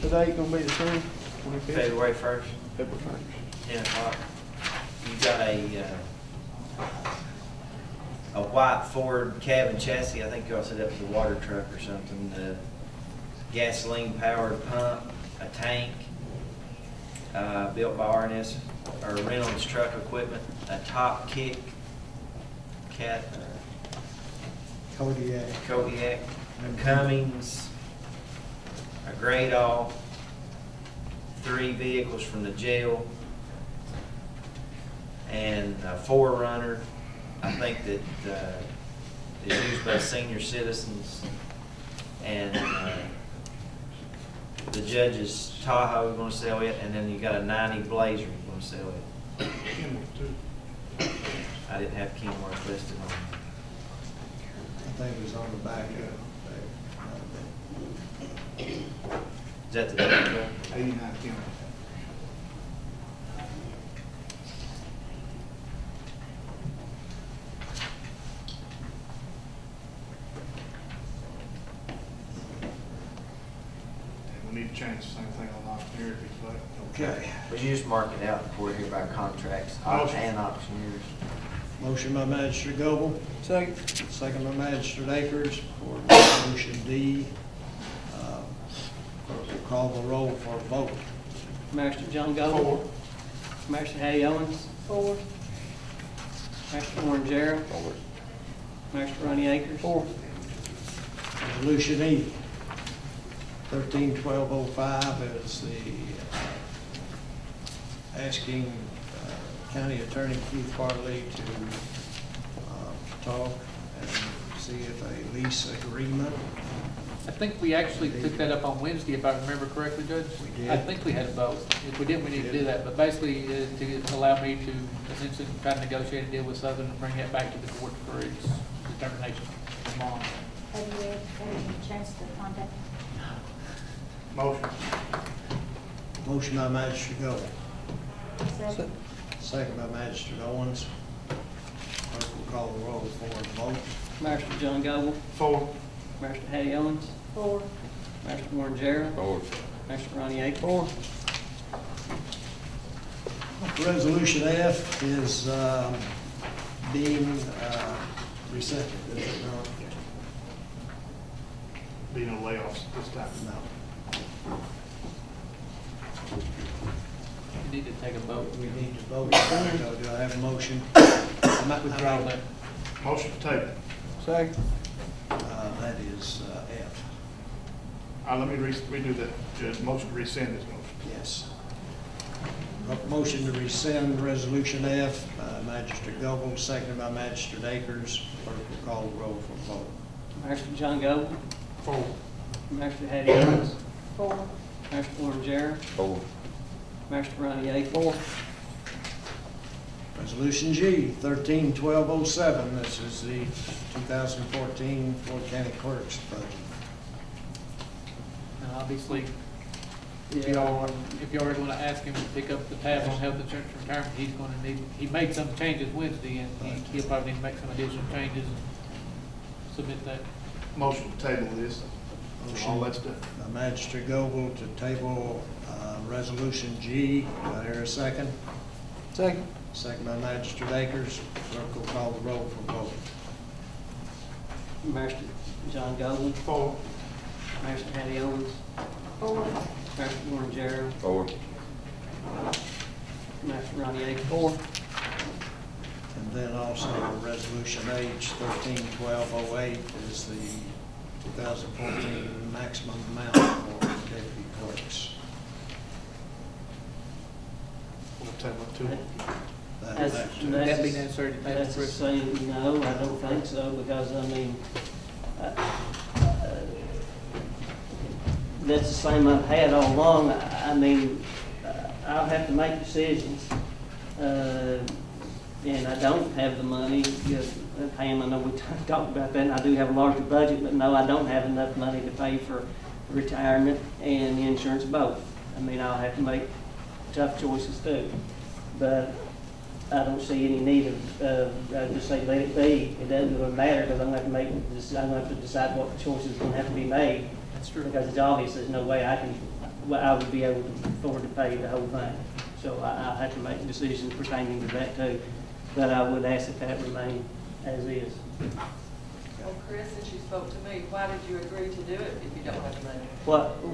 Today gonna be the same, 25th? February 1st, February 1st. 10 o'clock. You got a white Ford cabin chassis. I think y'all said that was a water truck or something. The gasoline powered pump, a tank, built by RNS or Reynolds Truck Equipment, a top kick, Kodiak, a Cummins, a Great All, 3 vehicles from the jail, and a 4Runner, I think that is used by senior citizens, and the judge's Tahoe, we're going to sell it, and then you got a 90 Blazer, we're going to sell it. I didn't have Kenworth listed on. I think it was on the back of it. Is that the date? 89 Kenworth. We need to change the same thing on auctioneer if it's like. Okay. Would you just mark it out before we hear about contracts and auctioneers? Motion by Magistrate Goble. Second. Second by Magistrate Akers for Resolution D. Clerk will call the roll for a vote. Master John Goble. 4. Master Hattie Owens. 4. Master Warren Jarrell. 4. Master Ronnie Akers. 4. Resolution E. 13-1205 is the asking County Attorney Keith Bartley to talk and see if a lease agreement. I think we actually took that up on Wednesday, if I remember correctly, Judge. We did. I think we had both. If we didn't, we need to do that. But basically, to allow me to essentially try to negotiate a deal with Southern and bring that back to the court for its determination tomorrow. Have you had a chance to contact? Motion. Motion by Magistrate Goble. Second. Second by Magistrate Owens. Clerk will call the roll for the vote. Master John Goble. 4. Master Hattie Owens. 4. Master Warren Jarrell. 4. Master Ronnie Akers. 4. Resolution F is being rescinded, is it not? Be no layoffs this time. No. You need to take a vote. We need to vote. Do I have a motion? Withdraw that. Motion to table. Second. That is F. Let me redo that, Judge. Motion to rescind this motion. Yes. Motion to rescind Resolution F by Magistrate Goble, seconded by Magistrate Akers. Clerk will call the roll for vote. Master John Goble. 4. Master Hattie Owens. 4. Master Warren Jarrell. 4. Master Ronnie Akers. 4. Resolution G, 13-1207. This is the 2014 Floyd County Clerk's budget. And obviously, if y'all are going to ask him to pick up the tab on health insurance retirement, he's going to need, he made some changes Wednesday, and he'll probably need to make some additional changes and submit that. Motion to table this. All that's done. Magistrate Goble to table Resolution G. Do I hear a second? Second. Second by Magistrate Akers. Clerk will call the roll for vote. Master John Goble. 4. Master Hattie Owens. 4. Master Warren Jarrell. 4. Master Ronnie Akers. 4. And then also Resolution H, 13-1208 is the 2014 maximum amount for deputy clerks. We'll table it too. That'd be necessary to table That's the for same, no, I don't think so, because, I mean, that's the same I've had all along. I mean, I'll have to make decisions, and I don't have the money. Pam, I know we talked about that, and I do have a larger budget, but no, I don't have enough money to pay for retirement and insurance both. I mean, I'll have to make tough choices too. But I don't see any need of, just say let it be. It doesn't really matter because I'm going to have to I'm going to have to decide what choices are going to have to be made. That's true. Because it's obvious there's no way I would be able to afford to pay the whole thing. So I have to make decisions pertaining to that too. But I would ask that remain as is. Well, Chris, since you spoke to me, why did you agree to do it if you don't have the money?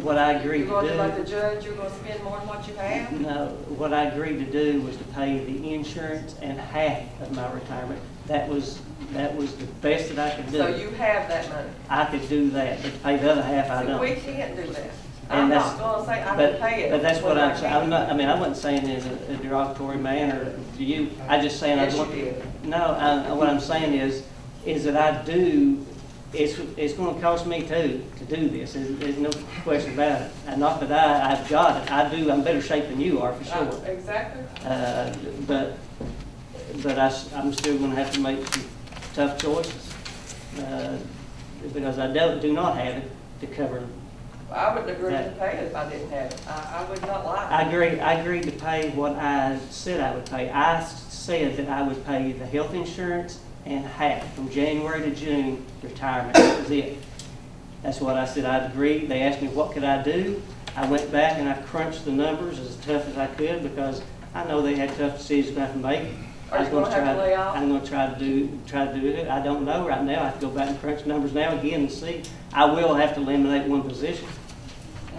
What I agreed to do. You're going to, like the judge, you're going to spend more than what you have? No, what I agreed to do was to pay the insurance and half of my retirement. That was the best that I could do. So you have that money? I could do that, but to pay the other half, I don't. We can't do that. And I'm not going to say I can pay it. But that's what I'm saying. I wasn't saying it in a derogatory manner to you. I just saying Yes, I want. you did. No, what I'm saying is that I do. It's going to cost me too to do this. There's no question about it. And not that I've got it. I do. I'm better shape than you are for sure. Exactly. But I'm still going to have to make some tough choices because I do not have it to cover. I wouldn't agree to pay it if I didn't have it. I would not lie. I agreed to pay what I said I would pay. I said that I would pay the health insurance and half from January to June retirement. That was it. That's what I said. I'd agreed. They asked me what could I do. I went back and I crunched the numbers as tough as I could because I know they had tough decisions to have to make. Are you going to have to lay off? I'm going to try to do it. I don't know right now. I have to go back and crunch numbers now again and see. I will have to eliminate one position.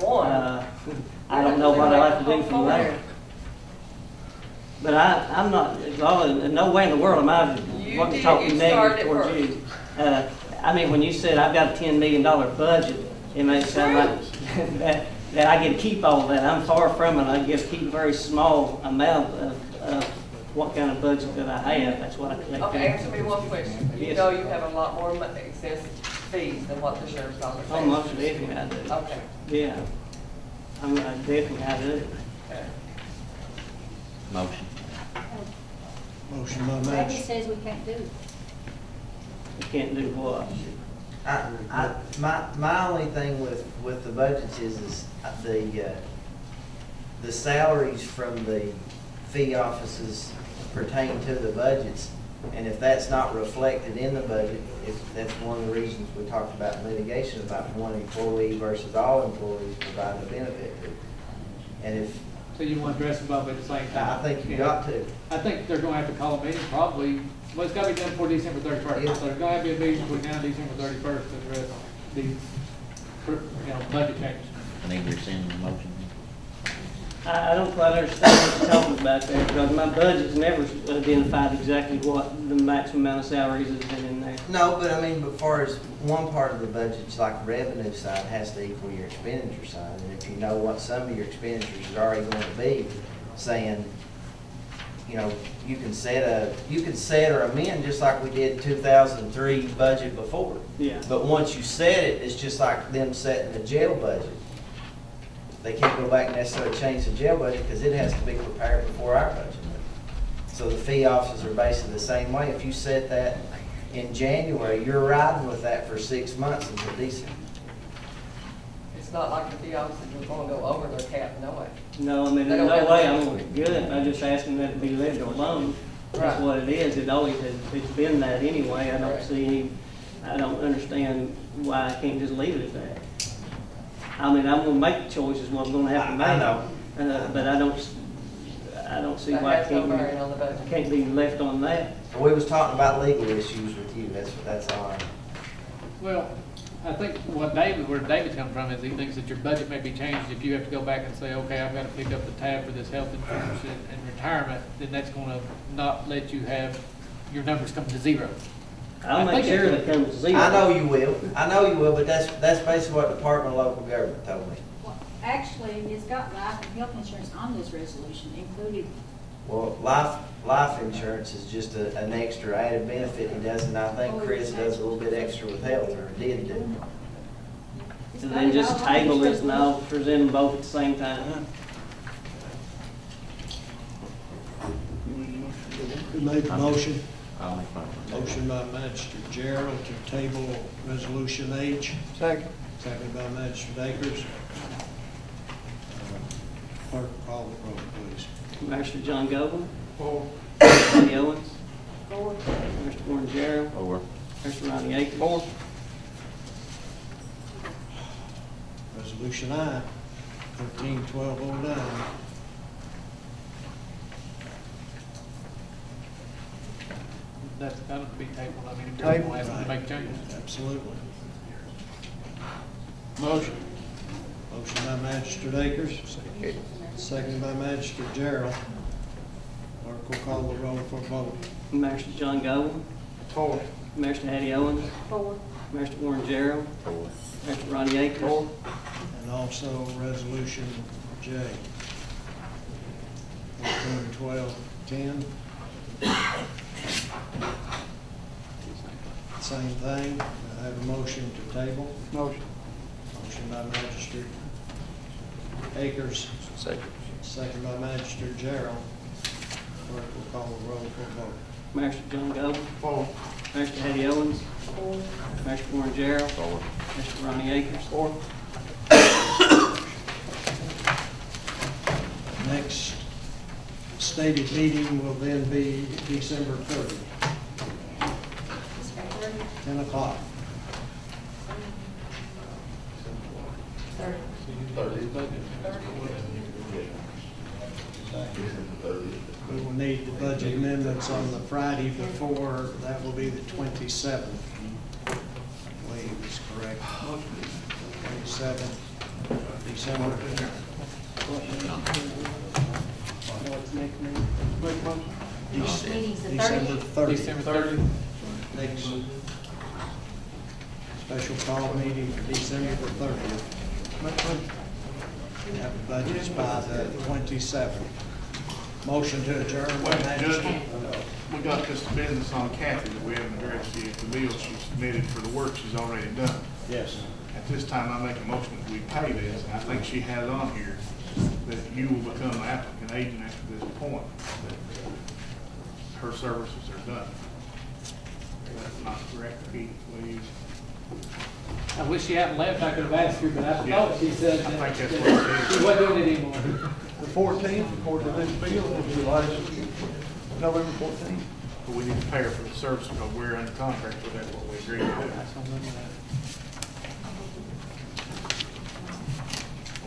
One? I don't know what I'll have to do from there. But I'm not, in no way in the world am I wanting to talk negative towards you. I mean, when you said I've got a $10 million budget, it may sound like that I get to keep all that. I'm far from it. I get to keep a very small amount of what kind of budget that I have. That's what I collect. Okay, answer me one question. You Yes. know you have a lot more excess fees than what the sheriff's office has. Oh, most definitely I do. Okay. Yeah. I definitely I do. Okay. Motion. Motion by Randy Madge. says we can't do it. You can't do what? My only thing with the budgets is the salaries from the fee offices pertain to the budgets, and if that's not reflected in the budget, that's one of the reasons we talked about litigation about one employee versus all employees providing a benefit to. And if So you want to address them both at the same time? I think you got to. I think they're going to have to call a meeting probably, well, it's got to be done before December 31st. Yeah. So there's going to have to be a meeting between now and December 31st to address these, budget changes. I need to rescind the motion. I don't quite understand what you're talking about there, because my budget's never identified exactly what the maximum amount of salaries has been in there. No, but I mean, but far as one part of the budget's like the revenue side has to equal your expenditure side. And if you know what some of your expenditures is already going to be, saying, you know, you can set or amend just like we did 2003 budget before. Yeah. But once you set it, it's just like them setting the jail budget. They can't go back and necessarily change the jail budget because it has to be prepared before our budget. So the fee officers are basically the same way. If you set that in January, you're riding with that for 6 months until December. It's not like the fee officers are going to go over their cap, no way. No, I mean, They there's don't no have way to- I'm going to get it. I'm just asking that it be left alone. That's Right. what it is. It always has, it's been that anyway. I don't Right. see any, I don't understand why I can't just leave it at that. I mean, I'm gonna make the choices what I'm gonna have to make. I know. But I don't see That why it has no bearing on the budget. can't be left on that. We was talking about legal issues with you. That's all. Well, I think where David's come from is he thinks that your budget may be changed if you have to go back and say, okay, I've got to pick up the tab for this health insurance and retirement, then that's going to not let you have your numbers come to zero. I'll make sure that comes to zero. I know you will, but that's basically what Department of Local Government told me. Well, actually, it's got life and health insurance on this resolution included. Well, life insurance is just an extra added benefit he does, and I think Chris does a little bit extra with health, or did do. And then just table this and I'll present them both at the same time. Who made the motion? I'll make my Motion by Magistrate Gerald to table Resolution H. Second. Seconded by Magistrate Akers. Clerk, call the roll, please. Commissioner John Goble, Oh, Mr. Eddie Owens. Four. Mr. Warren Gerald. Four. Mr. Ronnie Akers. Four. Resolution I, 13-1209. That's got to be tabled, I mean, if Table, you're going to right. make changes. Absolutely. Motion. Motion by Magistrate Akers. Second by Magistrate Gerald. Clerk will call the roll for vote. Master John Gowen. Four. Mr. Eddie Owens. Four. Mr. Warren Gerald. Four. Mr. Ronnie Akers. And also Resolution J. 13-1210. Same thing. I have a motion to table. Motion. Motion by Magistrate Akers. Second. Second by Magistrate Gerald. Clerk will call the roll for vote. Master John Gowen. Four. Mr. Eddie Owens. Four. Mr. Warren Gerald. Four. Mr. Ronnie Akers. Four. Next stated meeting will then be December 30th, 10 o'clock. We will need the budget amendments on the Friday before, that will be the 27th. I believe is correct. 27th, December. Meeting's the December 30th. December 30th. Next special call meeting for December the 30th. Have the budgets by the 27th. Motion to adjourn. Wait, Judge, we got this business on Kathy that we haven't addressed yet, the bill she submitted for the work she's already done. Yes. At this time, I make a motion that we pay this, and I think she has on here that you will become the applicant agent after this point, that her services are done. That's not correct, Pete, please. I wish she hadn't left, I could have asked her, but I Yeah. thought she said I that think that's what it is. she wasn't doing it anymore. The 14th, according to this bill, will be like November 14th. But we need to pay her for the service because we're under contract with that, what we agreed to do.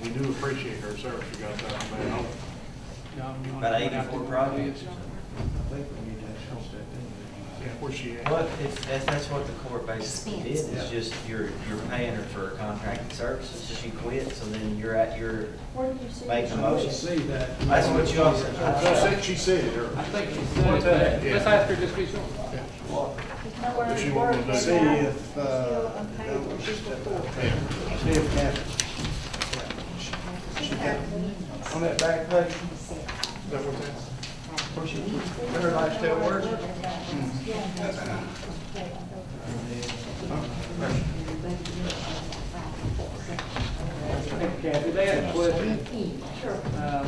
We do appreciate her service, you guys have to man. About 84 projects. I think we need to help that in. Yeah, where's she at? Well, that's what the court basically did, it's just you're paying her for contracted services, she quit, so then you're making a motion. See that. That's what you all said. She said it, or? I think she said it, but let's ask her just be sure. But she won't do See that. if, see if Kathy. On that back page, Is that what that's? where she, her life's still working. Kathy, they had a question.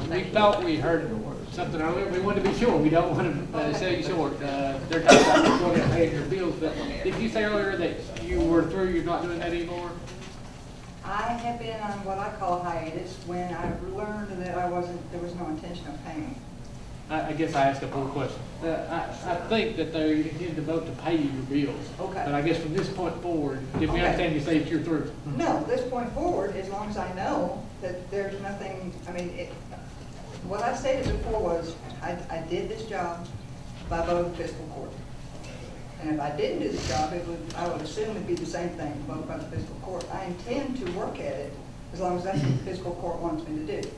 We thought we heard something earlier, we wanted to be sure, we don't want to sell you short. They're talking about going to pay your bills, but did you say earlier that you were through, you're not doing that anymore? I have been on what I call hiatus when I learned that there was no intention of paying. I guess I asked a poor question. I think that they intend to vote to pay you your bills. Okay. But I guess from this point forward, did we Okay. understand you say that you're through? No, this point forward, as long as I know that there's nothing, I mean, what I stated before was, I did this job by vote of fiscal court. And if I didn't do the job, I would assume it'd be the same thing, vote by the fiscal court. I intend to work at it as long as that's what the fiscal court wants me to do.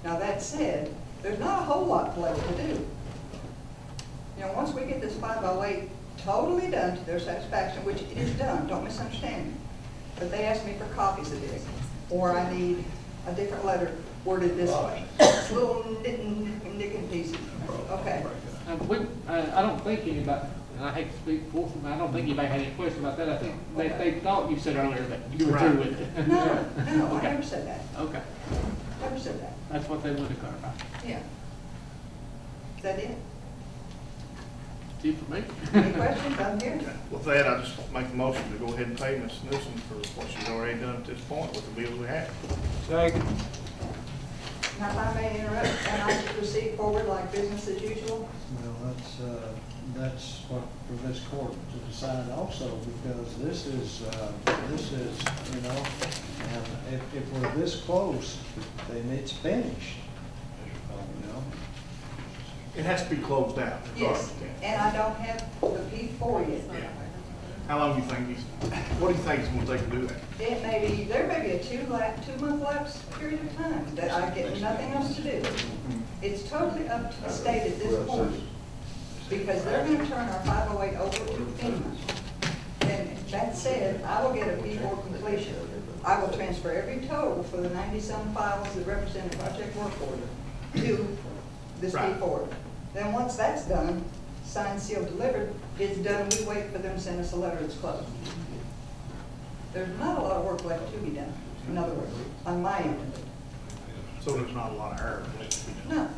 Now, that said, there's not a whole lot left to do. You know, once we get this 508 totally done to their satisfaction, which it is done, don't misunderstand me, but they asked me for copies of this, or I need a different letter worded this way. It's little nicking pieces. Okay. I don't think anybody, and I hate to speak for them, I don't think anybody had any question about that. I think they thought you said earlier that you were through with it. No, I Okay. never said that. Okay. Never said that. That's what they wanted to clarify. Yeah. Is that it? See for me? Any questions? I'm here. With that, I just make a motion to go ahead and pay Ms. Newsom for what she's already done at this point with the bills we have. Second. Now, if I may interrupt, and I proceed forward like business as usual? Well, that's what for this court to decide also, because this is, you know, and if we're this close, then it's finished, you know? It has to be closed out. Yes, and I don't have the P4 yet. Yeah. How long do you think what do you think it's gonna take to do that? It may be, there may be a 2-month lapse period of time that I get nothing else to do. It's totally up to the state at this point, because they're gonna turn our 508 over to FEMA. And that said, I will get a P4 completion. I will transfer every total for the 90-some files that represent a project work order to this P4. Then once that's done, signed, sealed, delivered, it's done, we wait for them to send us a letter that's closed. There's not a lot of work left to be done, in other words, on my end of it. So there's not a lot of error left to be done? No.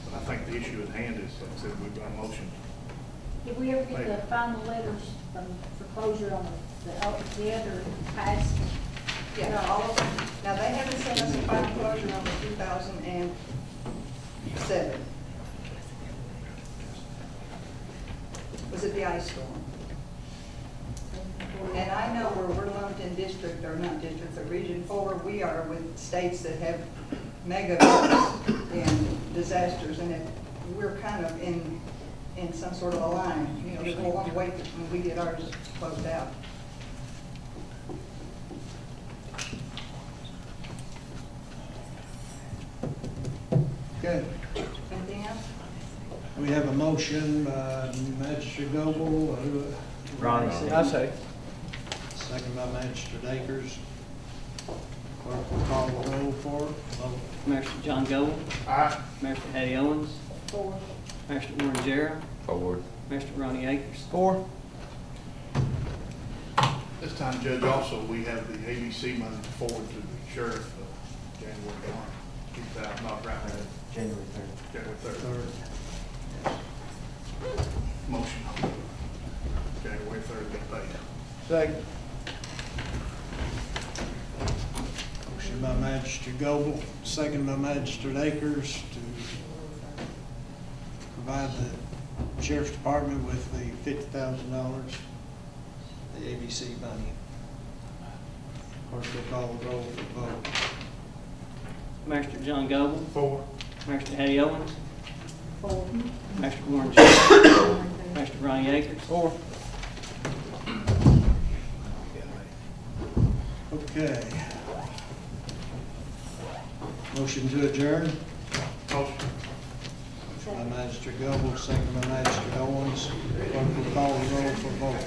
But I think the issue at hand is, like I said, we've got a motion. Did we ever get the final letters for closure on the other past? Yeah, all of them. Now, they haven't sent us a final closure on the 2007. Was it the ice storm? And I know where we're lumped in district, or not district, but region 4, we are with states that have mega and disasters, and we're kind of in some sort of a line, you know, we'll want to wait when we get ours closed out. Okay. Anything else? We have a motion by Magistrate Goble. Ronnie. I say. Second by Magistrate Akers. Clerk will call the roll for it. Vote. Magistrate John Goble. Aye. Magistrate Hattie Owens. 4. Magistrate Warren Jarrett. Forward. Magistrate Ronnie Akers. 4. This time, Judge, also, we have the ABC money forward to the sheriff, January 1, 2000, not right now. January 3rd. January 3rd. Motion. January 3rd, get paid. Second. Motion by Magistrate Goble, second by Magistrate Akers to provide the Sheriff's Department with the $50,000, the ABC money. Clerk will call the roll for the vote. Magistrate John Goble. 4. Magistrate Hattie Owens. 4. Magistrate Warren Jarrett. Magistrate Ronnie Akers. 4. Okay. Motion to adjourn. Motion. By Magistrate Goble, second by Magistrate Owens. Clerk will call the roll for vote.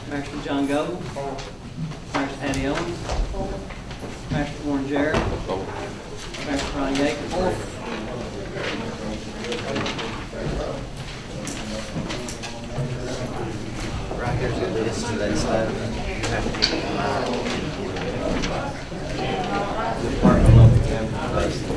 Magistrate John Goble. 4. Magistrate Hattie Owens. 4. Magistrate Warren Jarrett. Magistrate Ronnie Akers. 4. Right here's a list of that stuff. You have to keep in mind. The Department of Local Government posted it.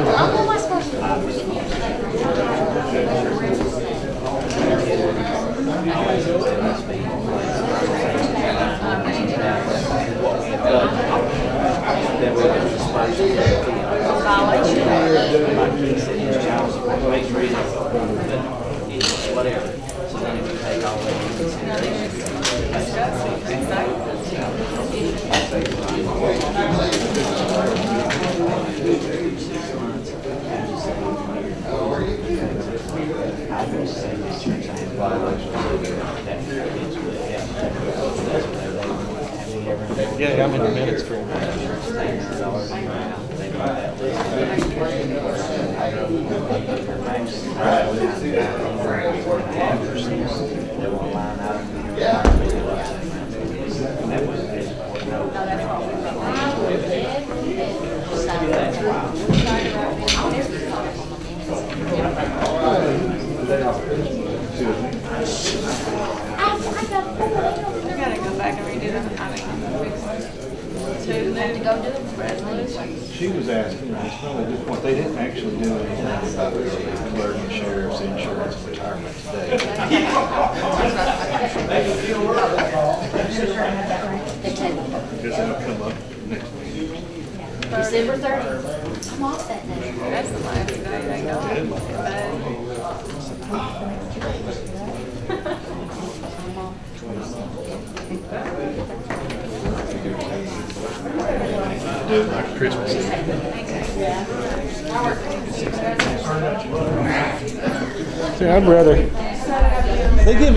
What am I supposed to Then we can disperse it. Like he said, his child support makes reasons, whatever. So then if you take all that into consideration. I would say this church has violations of that fits with Yeah, I'm in the minutes for You gotta go back and redo them. I mean, to go do them. She was asking, it's probably a good point, they didn't actually do anything about the clerk and sheriff's insurance and retirement today. Guess it'll come up next week. December 30th. I'm off that day. That's the last day they go. Do it like Christmas Eve. See, I'd rather, they give